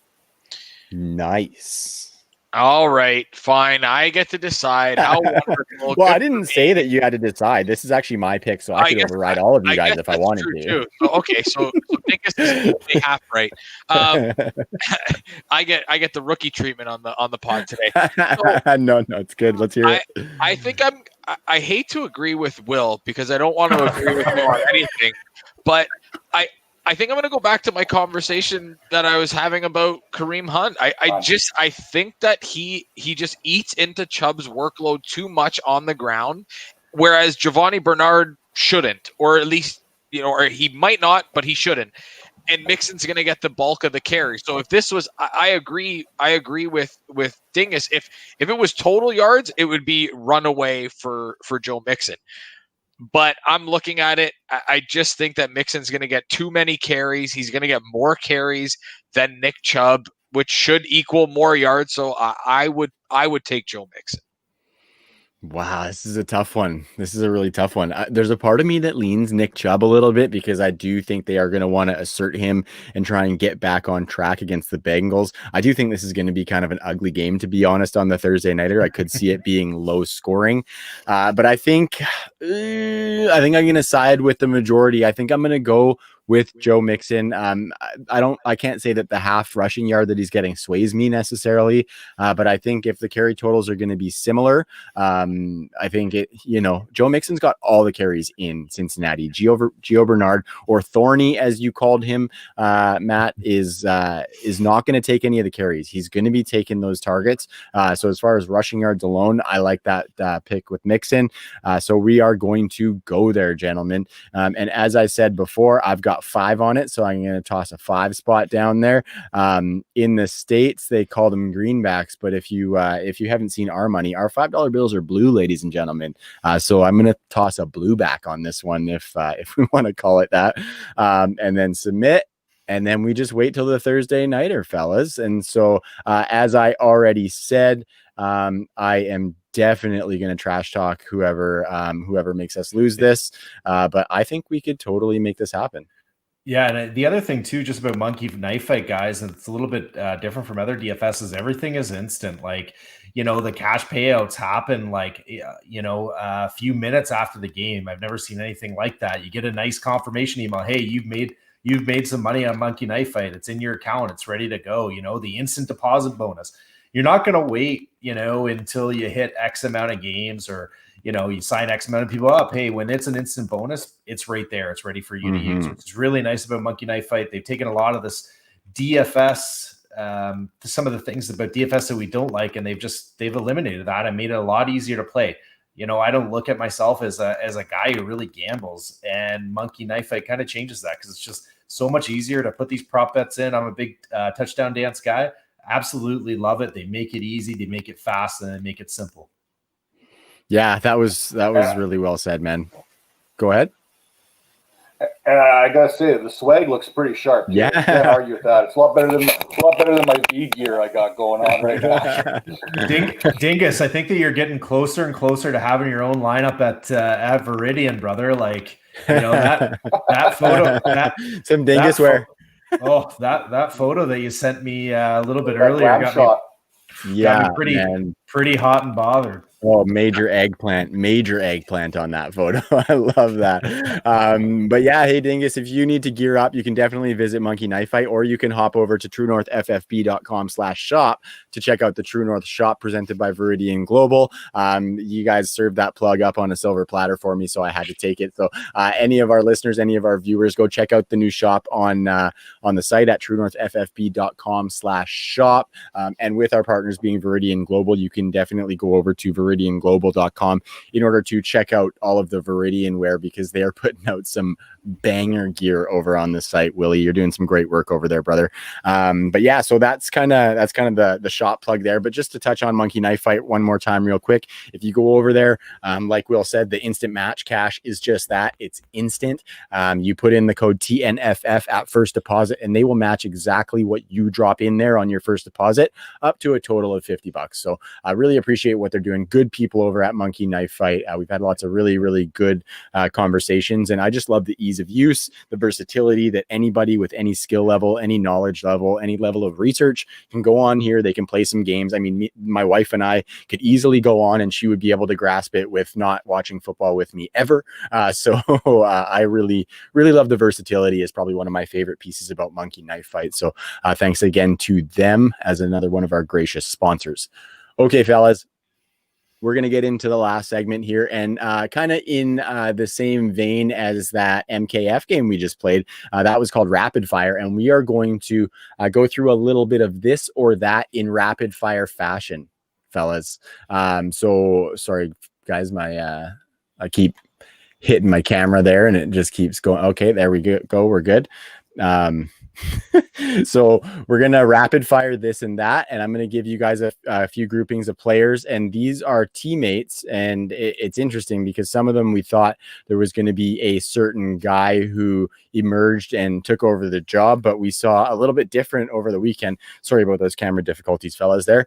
Nice. All right, fine. I get to decide. How wonderful. Well, I Good didn't for say me. that you had to decide. This is actually my pick, so I could override all of you guys guess if I that's wanted true to. too. So, okay, so Dingus is only half right. I get the rookie treatment on the pod today. So, no, it's good. Let's hear it. I think I hate to agree with Will because I don't want to agree with him on anything, but I think I'm going to go back to my conversation that I was having about Kareem Hunt. I think that he just eats into Chubb's workload too much on the ground, whereas Giovanni Bernard shouldn't, or at least, or he might not, but he shouldn't. And Mixon's going to get the bulk of the carry. So if this was, I agree with Dingus. If it was total yards, it would be runaway for Joe Mixon. But I'm looking at it. I just think that Mixon's going to get too many carries. He's going to get more carries than Nick Chubb, which should equal more yards. So I would take Joe Mixon. Wow, this is a tough one. This is a really tough one. There's a part of me that leans Nick Chubb a little bit because I do think they are going to want to assert him and try and get back on track against the Bengals. I do think this is going to be kind of an ugly game, to be honest, on the Thursday nighter. I could see it being low scoring, but I think I'm going to side with the majority. I think I'm going to go with Joe Mixon. I can't say that the half rushing yard that he's getting sways me necessarily, but I think if the carry totals are going to be similar, I think Joe Mixon's got all the carries in Cincinnati. Gio Bernard, or Thorny as you called him, Matt, is not going to take any of the carries. He's going to be taking those targets. So as far as rushing yards alone, I like that pick with Mixon. So we are going to go there, gentlemen. And as I said before, I've got 5 on it, so I'm going to toss a 5 spot down there. In the States, they call them greenbacks, but if you haven't seen our money, our $5 bills are blue, ladies and gentlemen. So I'm going to toss a blue back on this one, if we want to call it that, and then submit. And then we just wait till the Thursday nighter, fellas. And so, as I already said, I am definitely going to trash talk whoever makes us lose this. But I think we could totally make this happen. Yeah, and the other thing too, just about Monkey Knife Fight, guys, and it's a little bit different from other DFSs. Everything is instant. Like, the cash payouts happen like, a few minutes after the game. I've never seen anything like that. You get a nice confirmation email. Hey, you've made some money on Monkey Knife Fight. It's in your account. It's ready to go. The instant deposit bonus. You're not going to wait, until you hit X amount of games or, you sign X amount of people up. Hey, when it's an instant bonus, it's right there. It's ready for you to use. It's really nice about Monkey Knife Fight. They've taken a lot of this DFS, some of the things about DFS that we don't like, and they've eliminated that and made it a lot easier to play. I don't look at myself as a guy who really gambles, and Monkey Knife Fight kind of changes that because it's just so much easier to put these prop bets in. I'm a big touchdown dance guy. Absolutely love it. They make it easy, they make it fast, and they make it simple. Yeah, that was really well said, man. Go ahead. And I gotta say, the swag looks pretty sharp. Yeah, you can't argue with that. It's a lot better than my V gear I got going on right now. Dingus, I think that you're getting closer and closer to having your own lineup at Viridian, brother. Like, that photo, some Dingus wear. That photo that you sent me a little bit earlier got me pretty hot and bothered. Oh, major eggplant on that photo. I love that. But yeah, hey Dingus, if you need to gear up, you can definitely visit Monkey Knife Fight, or you can hop over to truenorthffb.com/shop to check out the True North shop presented by Viridian Global. You guys served that plug up on a silver platter for me, so I had to take it. So any of our listeners, any of our viewers, go check out the new shop on the site at truenorthffb.com/shop. And with our partners being Viridian Global, you can definitely go over to ViridianGlobal.com in order to check out all of the Viridian wear, because they are putting out some banger gear over on the site. Willie, you're doing some great work over there, brother. But yeah, so that's kind of the shop plug there. But just to touch on Monkey Knife Fight one more time real quick, if you go over there, like Will said, the instant match cash is just that. It's instant. You put in the code TNFF at first deposit, and they will match exactly what you drop in there on your first deposit up to a total of $50. So really appreciate what they're doing. Good people over at Monkey Knife Fight. We've had lots of really, really good conversations, and I just love the ease of use, the versatility that anybody with any skill level, any knowledge level, any level of research can go on here. They can play some games. I mean, my wife and I could easily go on and she would be able to grasp it with not watching football with me ever. So I really, really love the versatility. Is probably one of my favorite pieces about Monkey Knife Fight. So thanks again to them as another one of our gracious sponsors. Okay, fellas, we're going to get into the last segment here, and kind of in the same vein as that MKF game we just played. That was called Rapid Fire, and we are going to go through a little bit of this or that in rapid fire fashion, fellas. So sorry, guys, I keep hitting my camera there, and it just keeps going. Okay, there we go. We're good. So we're going to rapid fire this and that, and I'm going to give you guys a few groupings of players, and these are teammates. And it's interesting because some of them we thought there was going to be a certain guy who emerged and took over the job, but we saw a little bit different over the weekend. Sorry about those camera difficulties, fellas there.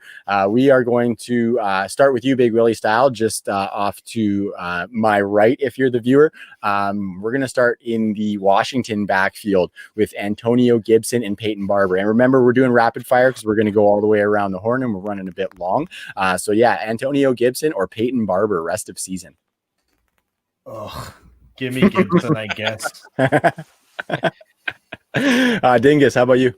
We are going to start with you, Big Willie style, just off to my right if you're the viewer. We're going to start in the Washington backfield with Antonio Gibson and Peyton Barber. And remember, we're doing rapid fire because we're going to go all the way around the horn and we're running a bit long. So yeah, Antonio Gibson or Peyton Barber rest of season. Oh, give me Gibson, I guess. Dingus, how about you?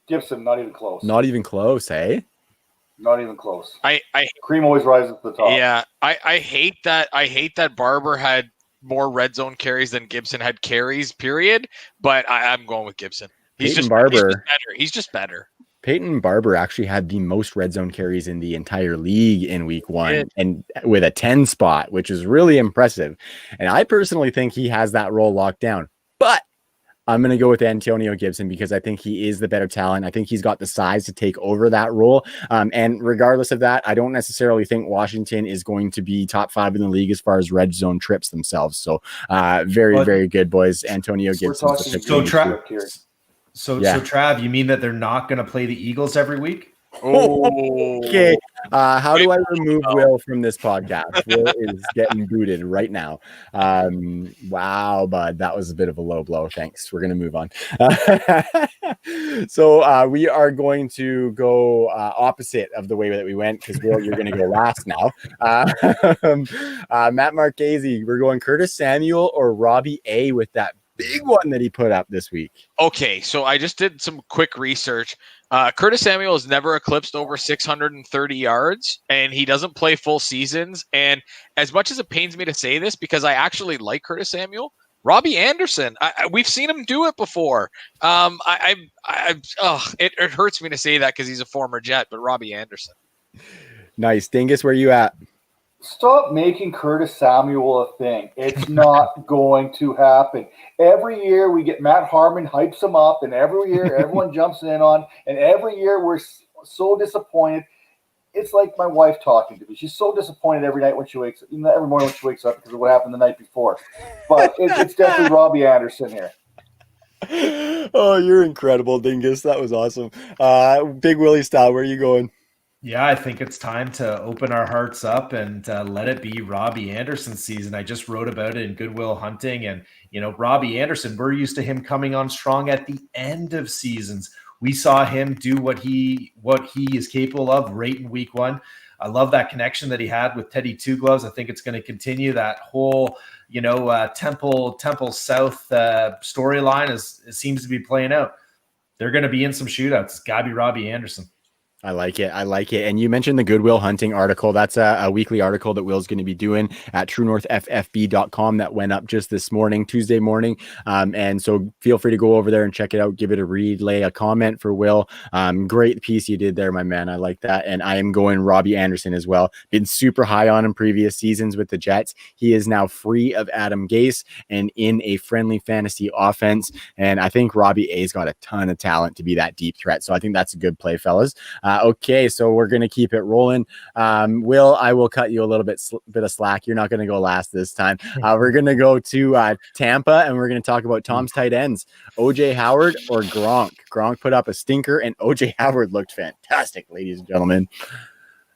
Gibson, not even close. Not even close, hey? Not even close. I Cream always rises to the top. Yeah, I hate that. I hate that Barber had more red zone carries than Gibson had carries, period. But I'm going with Gibson. He's just better. He's just better. Peyton Barber actually had the most red zone carries in the entire league in week 1, and with a 10 spot, which is really impressive. And I personally think he has that role locked down. But I'm going to go with Antonio Gibson because I think he is the better talent. I think he's got the size to take over that role. And regardless of that, I don't necessarily think Washington is going to be top 5 in the league as far as red zone trips themselves. So very good, boys. Antonio Gibson. So Trav, you mean that they're not going to play the Eagles every week? Okay. How do I remove Will from this podcast? Will is getting booted right now. Wow, bud, that was a bit of a low blow. Thanks. We're gonna move on. So we are going to go opposite of the way that we went because Will, you're gonna go last now. Matt Marchese, we're going Curtis Samuel or Robbie A with that big one that he put up this week. Okay, so I just did some quick research. Curtis Samuel has never eclipsed over 630 yards, and he doesn't play full seasons. And as much as it pains me to say this, because I actually like Curtis Samuel, Robbie Anderson, we've seen him do it before. It hurts me to say that because he's a former Jet, but Robbie Anderson. Nice. Dingus, where you at? Stop making Curtis Samuel a thing. It's not going to happen. Every year we get Matt Harmon hypes him up, and every year everyone jumps in on, and every year we're so disappointed. It's like my wife talking to me. She's so disappointed every night when she wakes up, every morning when she wakes up because of what happened the night before. But it's definitely Robbie Anderson here. Oh, you're incredible, Dingus. That was awesome. Big Willie style, where are you going? Yeah, I think it's time to open our hearts up and let it be Robbie Anderson season. I just wrote about it in Goodwill Hunting, and Robbie Anderson, we're used to him coming on strong at the end of seasons. We saw him do what he is capable of right in week 1. I love that connection that he had with Teddy Two Gloves. I think it's going to continue that whole Temple South storyline seems to be playing out. They're going to be in some shootouts. It's got to be Robbie Anderson. I like it. And you mentioned the Goodwill Hunting article. That's a weekly article that Will's going to be doing at TrueNorthFFB.com that went up just this morning, Tuesday morning. And so feel free to go over there and check it out. Give it a read, lay a comment for Will. Great piece you did there, my man. I like that. And I am going Robbie Anderson as well. Been super high on him previous seasons with the Jets. He is now free of Adam Gase and in a friendly fantasy offense. And I think Robbie A's got a ton of talent to be that deep threat. So I think that's a good play, fellas. Okay, so we're going to keep it rolling. Will, I will cut you a little bit of slack. You're not going to go last this time. We're going to go to Tampa, and we're going to talk about Tom's tight ends, O.J. Howard or Gronk. Gronk put up a stinker, and O.J. Howard looked fantastic, ladies and gentlemen.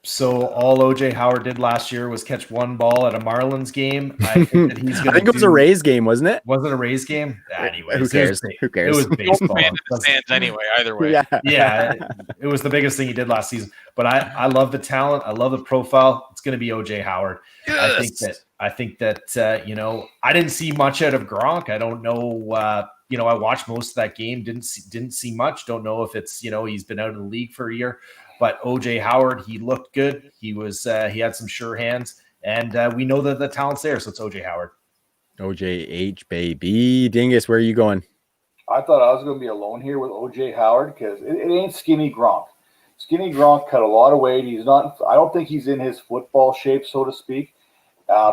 So all OJ Howard did last year was catch one ball at a Marlins game. I think that he's going to. I think it was a Rays game, wasn't it? Was it a Rays game? Anyways, Who cares? Who cares? It was baseball. Fan in the stands anyway. Either way. Yeah, it was the biggest thing he did last season. But I love the talent. I love the profile. It's going to be OJ Howard. Yes. I think that you know, I didn't see much out of Gronk. I don't know. You know, I watched most of that game. Didn't see much. Don't know if it's, you know, he's been out of the league for a year. But OJ Howard, he looked good. He had some sure hands, and we know that the talent's there. So it's OJ Howard. OJH baby. Dingus, where are you going? I thought I was going to be alone here with OJ Howard because it ain't skinny Gronk. Skinny Gronk cut a lot of weight. He's not. I don't think he's in his football shape, so to speak.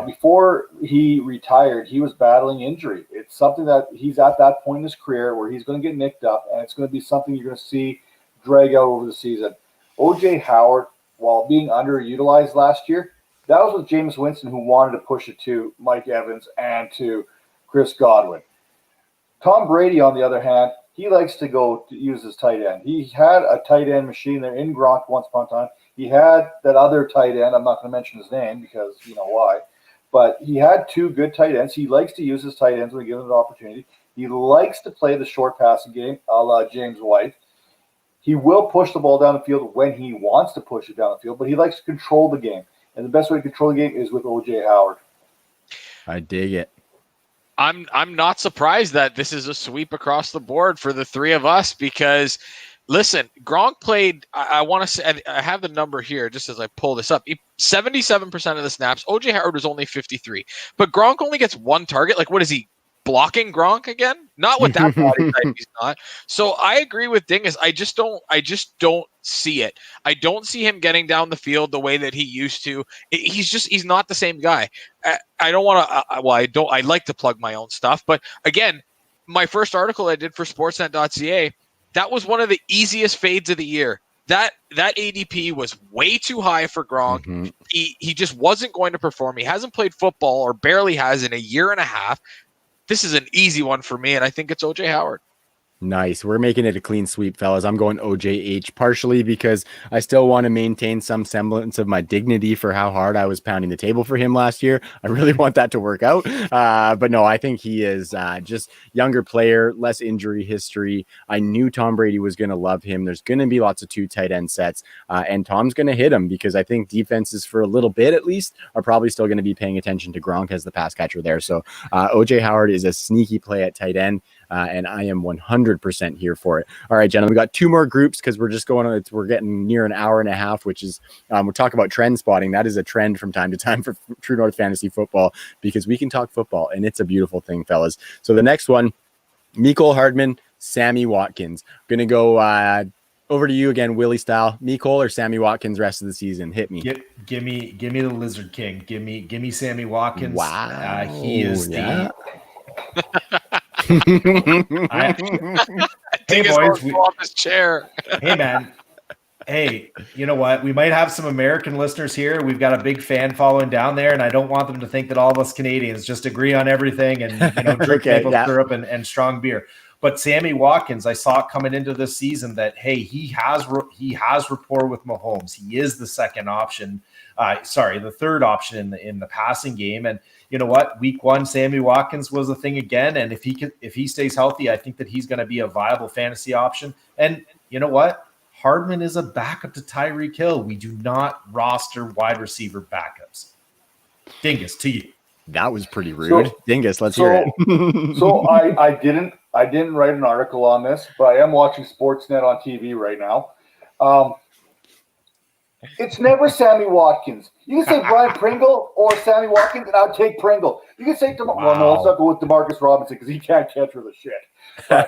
Before he retired, he was battling injury. It's something that he's at that point in his career where he's going to get nicked up, and it's going to be something you're going to see drag out over the season. OJ Howard, while being underutilized last year, that was with Jameis Winston, who wanted to push it to Mike Evans and to Chris Godwin. Tom Brady, on the other hand, he likes to go to use his tight end. He had a tight end machine there in Gronk once upon a time. He had that other tight end. I'm not going to mention his name because you know why. But he had two good tight ends. He likes to use his tight ends when he gives them the opportunity. He likes to play the short passing game, a la James White. He will push the ball down the field when he wants to push it down the field, but he likes to control the game. And the best way to control the game is with OJ Howard. I dig it. I'm not surprised that this is a sweep across the board for the three of us because, listen, Gronk played, I want to say, I have the number here just as I pull this up. 77% of the snaps. OJ Howard was only 53. But Gronk only gets one target. Like, what is he, blocking Gronk again? Not with that body type, he's not. So I agree with Dingus. I just don't see it. I don't see him getting down the field the way that he used to. He's not the same guy. I don't want to, I like to plug my own stuff, but again, my first article I did for sportsnet.ca, that was one of the easiest fades of the year. That ADP was way too high for Gronk. Mm-hmm. He just wasn't going to perform. He hasn't played football or barely has in a year and a half. This is an easy one for me, and I think it's OJ Howard. Nice. We're making it a clean sweep, fellas. I'm going OJH partially because I still want to maintain some semblance of my dignity for how hard I was pounding the table for him last year. I really want that to work out. But no, I think he is just younger player, less injury history. I knew Tom Brady was going to love him. There's going to be lots of 2 tight end sets, and Tom's going to hit him because I think defenses for a little bit at least are probably still going to be paying attention to Gronk as the pass catcher there. So OJ Howard is a sneaky play at tight end. And I am 100% here for it. All right, gentlemen, we got 2 more groups because we're just going on. We're getting near an hour and a half, which is we're talking about trend spotting. That is a trend from time to time for True North Fantasy Football because we can talk football and it's a beautiful thing, fellas. So the next one, Mecole Hardman, Sammy Watkins. Going to go over to you again, Willie style. Mecole or Sammy Watkins rest of the season? Hit me. Give me the Lizard King. Give me Sammy Watkins. Wow, he is yeah. I think it's off his chair. Hey, man. Hey, you know what? We might have some American listeners here. We've got a big fan following down there, and I don't want them to think that all of us Canadians just agree on everything and drink maple syrup and strong beer. But Sammy Watkins, I saw coming into this season that hey, he has rapport with Mahomes. He is the second option. The third option in the passing game. And you know what? Week 1, Sammy Watkins was a thing again. And if he stays healthy, I think that he's going to be a viable fantasy option. And you know what? Hardman is a backup to Tyreek Hill. We do not roster wide receiver backups. Dingus, to you. That was pretty rude. Dingus, let's hear it. So I didn't write an article on this, but I am watching Sportsnet on TV right now. It's never Sammy Watkins. You can say Brian Pringle or Sammy Watkins, and I'll take Pringle. You can say well, no, let's not go with Demarcus Robinson because he can't catch for the shit. But,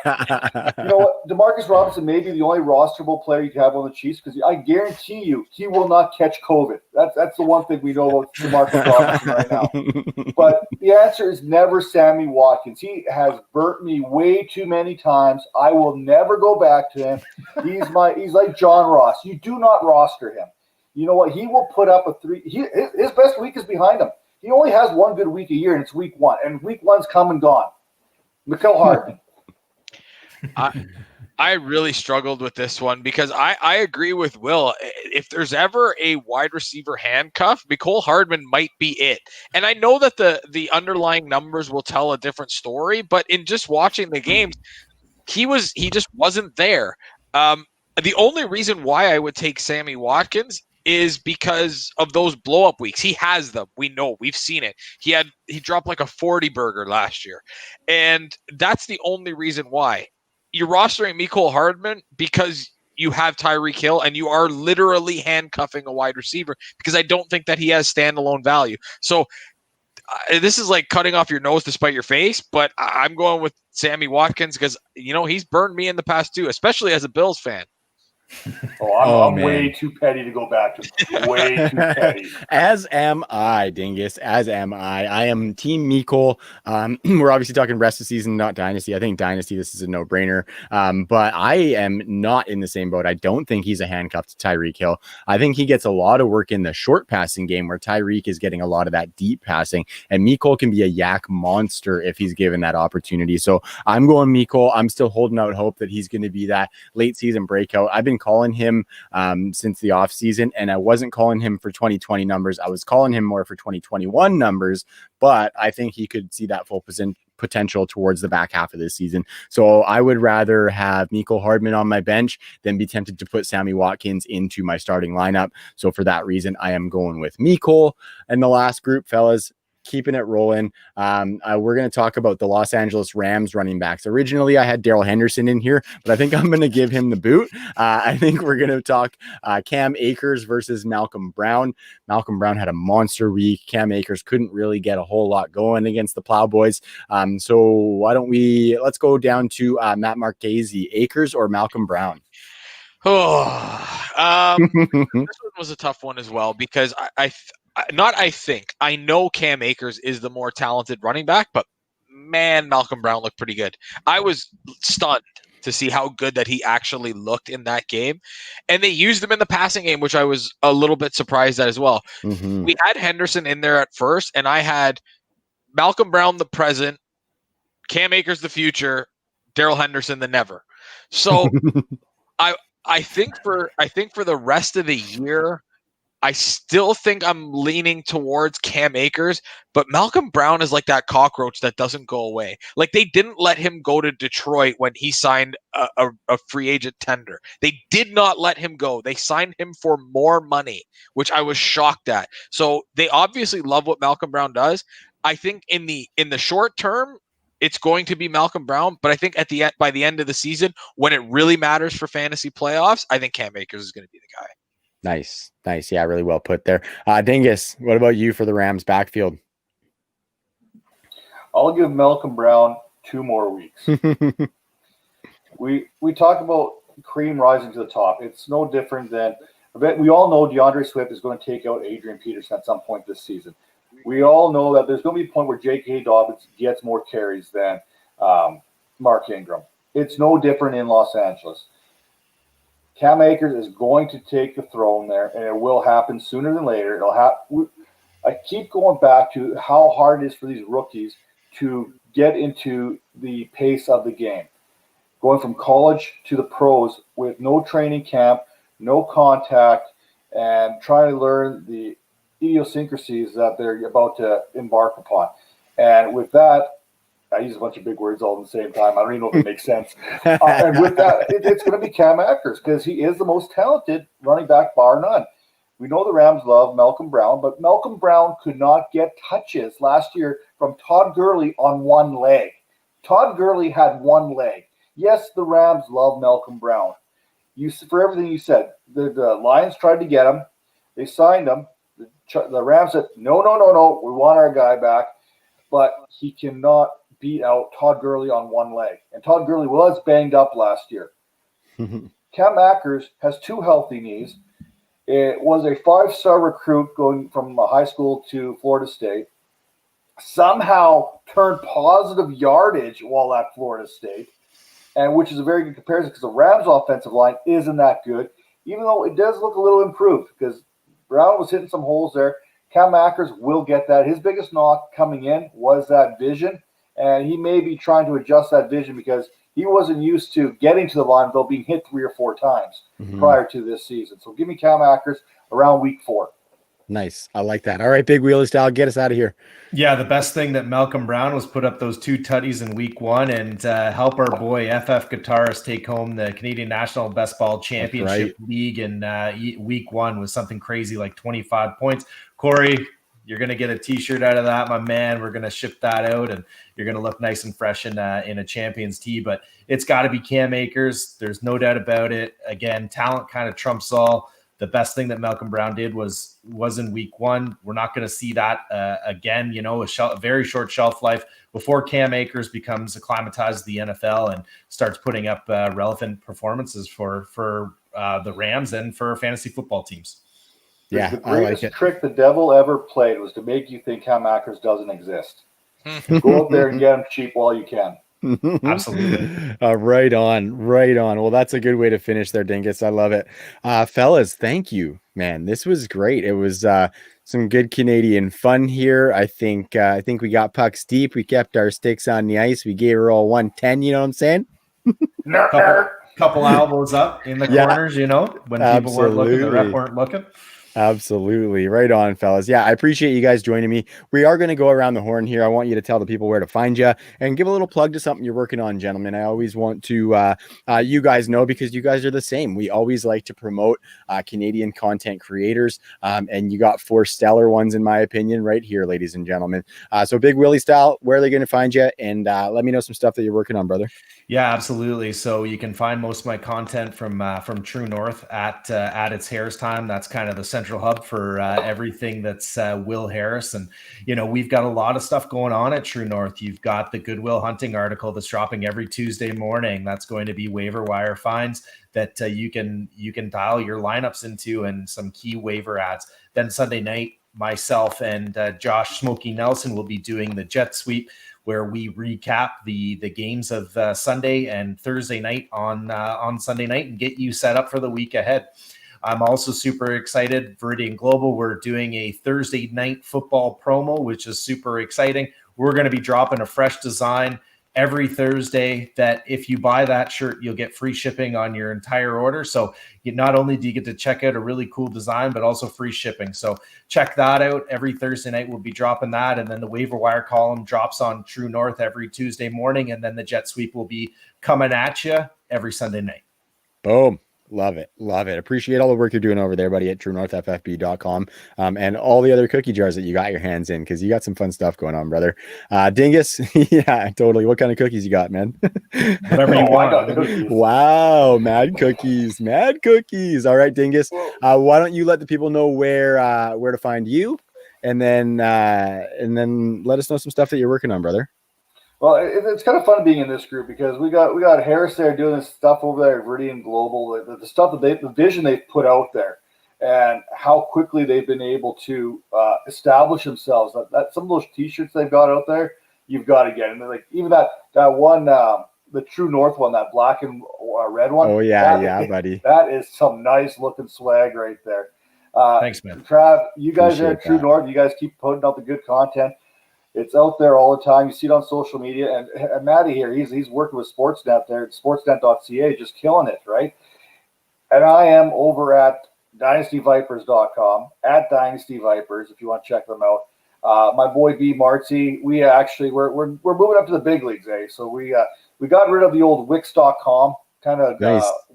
you know what? Demarcus Robinson may be the only rosterable player you can have on the Chiefs because I guarantee you he will not catch COVID. That's the one thing we know about Demarcus Robinson right now. But the answer is never Sammy Watkins. He has burnt me way too many times. I will never go back to him. He's like John Ross. You do not roster him. You know what? He will put up a 3. His best week is behind him. He only has one good week a year, and it's week 1. And week 1's come and gone. Mecole Hardman. I really struggled with this one because I agree with Will. If there's ever a wide receiver handcuff, Mecole Hardman might be it. And I know that the underlying numbers will tell a different story, but in just watching the games, he just wasn't there. Um, the only reason why I would take Sammy Watkins is because of those blow up weeks. He has them. We know. We've seen it. He dropped like a 40 burger last year. And that's the only reason why. You're rostering Mecole Hardman because you have Tyreek Hill and you are literally handcuffing a wide receiver because I don't think that he has standalone value. So this is like cutting off your nose to spite your face, but I'm going with Sammy Watkins because, he's burned me in the past too, especially as a Bills fan. I'm way too petty to go back to. Way too petty. As am I, Dingus. As am I. I am Team Mecole. We're obviously talking rest of season, not dynasty. I think dynasty, this is a no-brainer. But I am not in the same boat. I don't think he's a handcuff to Tyreek Hill. I think he gets a lot of work in the short passing game where Tyreek is getting a lot of that deep passing. And Mecole can be a yak monster if he's given that opportunity. So I'm going Mecole. I'm still holding out hope that he's going to be that late season breakout. I've been calling him since the offseason, and I wasn't calling him for 2020 numbers. I was calling him more for 2021 numbers, but I think he could see that full potential towards the back half of this season. So I would rather have Mecole Hardman on my bench than be tempted to put Sammy Watkins into my starting lineup. So for that reason, I am going with Mecole. And the last group, fellas, keeping it rolling. We're going to talk about the Los Angeles Rams running backs. Originally, I had Darrell Henderson in here, but I think I'm going to give him the boot. I think we're going to talk Cam Akers versus Malcolm Brown. Malcolm Brown had a monster week. Cam Akers couldn't really get a whole lot going against the Plowboys. So why don't let's go down to Matt Marchese, Akers or Malcolm Brown? This one was a tough one as well because I know Cam Akers is the more talented running back, but man, Malcolm Brown looked pretty good. I was stunned to see how good that he actually looked in that game. And they used him in the passing game, which I was a little bit surprised at as well. Mm-hmm. We had Henderson in there at first, and I had Malcolm Brown the present, Cam Akers the future, Darrell Henderson the never. So I think for the rest of the year, I still think I'm leaning towards Cam Akers, but Malcolm Brown is like that cockroach that doesn't go away. Like they didn't let him go to Detroit when he signed a free agent tender. They did not let him go. They signed him for more money, which I was shocked at. So they obviously love what Malcolm Brown does. I think in the short term, it's going to be Malcolm Brown, but I think by the end of the season, when it really matters for fantasy playoffs, I think Cam Akers is going to be the guy. Nice. Yeah, really well put there. Dingus, what about you for the Rams backfield? I'll give Malcolm Brown 2 more weeks. We talk about cream rising to the top. It's no different than we all know DeAndre Swift is going to take out Adrian Peterson at some point this season. We all know that there's going to be a point where J.K. Dobbins gets more carries than Mark Ingram. It's no different in Los Angeles. Cam Akers is going to take the throne there, and it will happen sooner than later. I keep going back to how hard it is for these rookies to get into the pace of the game. Going from college to the pros with no training camp, no contact, and trying to learn the idiosyncrasies that they're about to embark upon. And with that, I use a bunch of big words all at the same time. I don't even know if it makes sense. And with that, it's going to be Cam Akers because he is the most talented running back, bar none. We know the Rams love Malcolm Brown, but Malcolm Brown could not get touches last year from Todd Gurley on one leg. Todd Gurley had one leg. Yes, the Rams love Malcolm Brown. For everything you said, the Lions tried to get him. They signed him. The Rams said, no, we want our guy back. But he cannot beat out Todd Gurley on one leg. And Todd Gurley was banged up last year. Cam Akers has 2 healthy knees. It was a 5-star recruit going from high school to Florida State. Somehow turned positive yardage while at Florida State, and which is a very good comparison because the Rams' offensive line isn't that good, even though it does look a little improved because Brown was hitting some holes there. Cam Akers will get that. His biggest knock coming in was that vision, and he may be trying to adjust that vision because he wasn't used to getting to the line without being hit 3 or 4 times prior to this season. So give me Cam Akers around week 4. Nice. I like that. All right, Big Wheelie Style, get us out of here. Yeah, the best thing that Malcolm Brown was put up those 2 tutties in week 1 and help our boy FF Guitarist take home the Canadian National Best Ball Championship League in week 1 with something crazy like 25 points. Corey, you're going to get a t-shirt out of that, my man. We're going to ship that out and you're going to look nice and fresh in a champion's tee, but it's got to be Cam Akers. There's no doubt about it. Again, talent kind of trumps all. The best thing that Malcolm Brown did was in week 1. We're not going to see that again. You know, a very short shelf life before Cam Akers becomes acclimatized to the NFL and starts putting up relevant performances for the Rams and for fantasy football teams. Yeah, the greatest trick the devil ever played was to make you think Cam Akers doesn't exist. Go out there and get him cheap while you can. Absolutely. Right on. Well, that's a good way to finish there, Dingus. I love it. Fellas, thank you, man. This was great. It was some good Canadian fun here. I think we got pucks deep. We kept our sticks on the ice. We gave her all 110, you know what I'm saying? Couple elbows up in the corners, you know, when people weren't looking, the ref weren't looking. Absolutely. Right on, fellas. Yeah, I appreciate you guys joining me. We are going to go around the horn here. I want you to tell the people where to find you and give a little plug to something you're working on, gentlemen. I always want to you guys know because you guys are the same. We always like to promote Canadian content creators, and you got 4 stellar ones, in my opinion, right here, ladies and gentlemen. So Big Willie Style, where are they going to find you? And let me know some stuff that you're working on, brother. Yeah, absolutely. So you can find most of my content from True North at It's Harris Time. That's kind of the central hub for everything that's Will Harris. And, you know, we've got a lot of stuff going on at True North. You've got the Goodwill Hunting article that's dropping every Tuesday morning. That's going to be waiver wire finds that you can dial your lineups into and some key waiver ads. Then Sunday night, myself and Josh Smokey Nelson will be doing the jet sweep, where we recap the games of Sunday and Thursday night on Sunday night and get you set up for the week ahead. I'm also super excited. Viridian Global, we're doing a Thursday night football promo, which is super exciting. We're going to be dropping a fresh design every Thursday that if you buy that shirt, you'll get free shipping on your entire order. So not only do you get to check out a really cool design, but also free shipping. So check that out. Every Thursday night, we'll be dropping that. And then the waiver wire column drops on True North every Tuesday morning. And then the jet sweep will be coming at you every Sunday night. Boom. Love it. Appreciate all the work you're doing over there, buddy, at TrueNorthFFB.com, and all the other cookie jars that you got your hands in, because you got some fun stuff going on, brother. Dingus, yeah, totally. What kind of cookies you got, man? Whatever you want. Wow, mad cookies. All right, Dingus. Why don't you let the people know where to find you, and then let us know some stuff that you're working on, brother. Well, it's kind of fun being in this group because we got Harris there doing this stuff over there at Viridian Global, the stuff that the vision they've put out there, and how quickly they've been able to establish themselves. That some of those T-shirts they've got out there, you've got to get. And like even that one, the True North one, that black and red one. Oh yeah, buddy. That is some nice looking swag right there. Thanks, man. Trav, you guys are at True North. You guys keep putting out the good content. It's out there all the time. You see it on social media. And Matty here, he's working with Sportsnet there at sportsnet.ca, just killing it, right? And I am over at dynastyvipers.com, at Dynasty Vipers, if you want to check them out. My boy B Martzy, we're moving up to the big leagues, eh? So we got rid of the old Wix.com kind of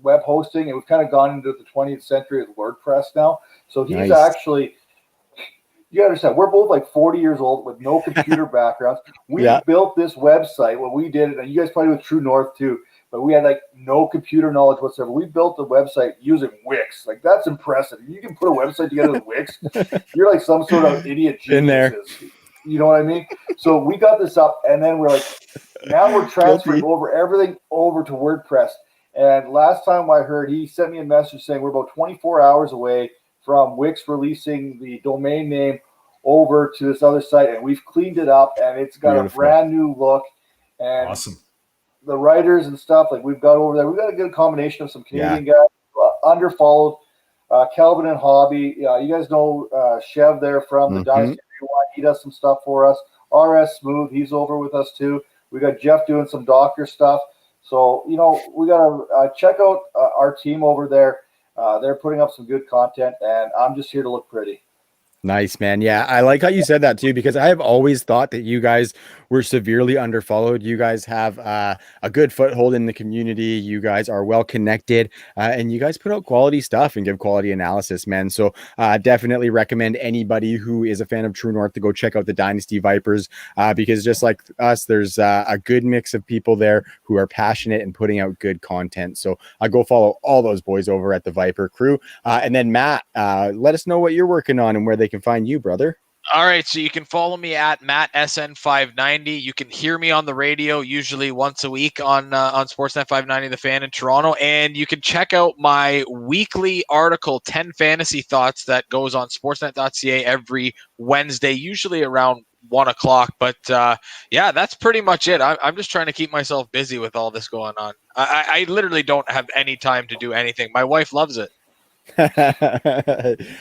web hosting, and we've kind of gone into the 20th century with WordPress now. So he's actually. You understand, we're both like 40 years old with no computer backgrounds. We built this website when we did it, and you guys probably with True North too, but we had like no computer knowledge whatsoever. We built the website using Wix. Like, that's impressive. You can put a website together with Wix. You're like some sort of idiot genius. In there. You know what I mean? So we got this up, and then we're like, now we're transferring everything over to WordPress. And last time I heard, he sent me a message saying we're about 24 hours away from Wix releasing the domain name over to this other site, and we've cleaned it up, and it's got a brand new look. And awesome. The writers and stuff, like we've got over there, we've got a good combination of some Canadian guys, underfollowed, Calvin and Hobby. You guys know Chev there from the Dynasty Rewind. He does some stuff for us. RS Smooth, he's over with us too. We got Jeff doing some doctor stuff. So, we got to check out our team over there. They're putting up some good content, and I'm just here to look pretty. Nice, man. Yeah, I like how you said that too, because I have always thought that you guys were severely underfollowed. You guys have a good foothold in the community. You guys are well connected, and you guys put out quality stuff and give quality analysis, man. So definitely recommend anybody who is a fan of True North to go check out the Dynasty Vipers, because just like us, there's a good mix of people there who are passionate and putting out good content. So go follow all those boys over at the Viper crew. And then Matt, let us know what you're working on and where they can find you, brother. All right, so you can follow me at MattSN590. You can hear me on the radio usually once a week on Sportsnet 590 The Fan in Toronto, and you can check out my weekly article 10 Fantasy Thoughts that goes on Sportsnet.ca every Wednesday, usually around 1 o'clock. But yeah, that's pretty much it. I'm just trying to keep myself busy with all this going on. I literally don't have any time to do anything. My wife loves it.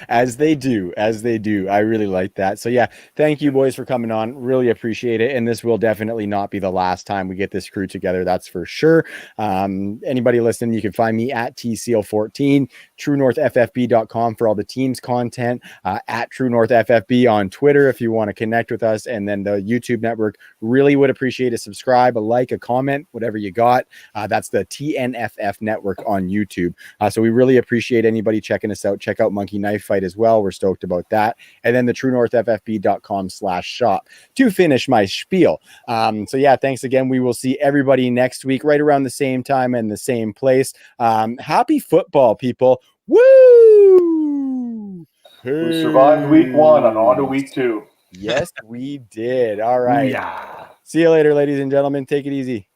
As they do. I really like that. So yeah, thank you boys for coming on. Really appreciate it. And this will definitely not be the last time we get this crew together. That's for sure. Anybody listening, you can find me at TCL14, TrueNorthFFB.com for all the team's content, at TrueNorthFFB on Twitter if you want to connect with us. And then the YouTube network, really would appreciate a subscribe, a like, a comment, whatever you got. That's the TNFF network on YouTube. So we really appreciate anybody checking us out. Check out Monkey Knife Fight as well. We're stoked about that. And then the TrueNorthFFB.com/shop to finish my spiel. So yeah, thanks again. We will see everybody next week right around the same time and the same place. Happy football, people. Woo! We survived week 1 and on to week 2. Yes, we did. All right. Yeah. See you later, ladies and gentlemen. Take it easy.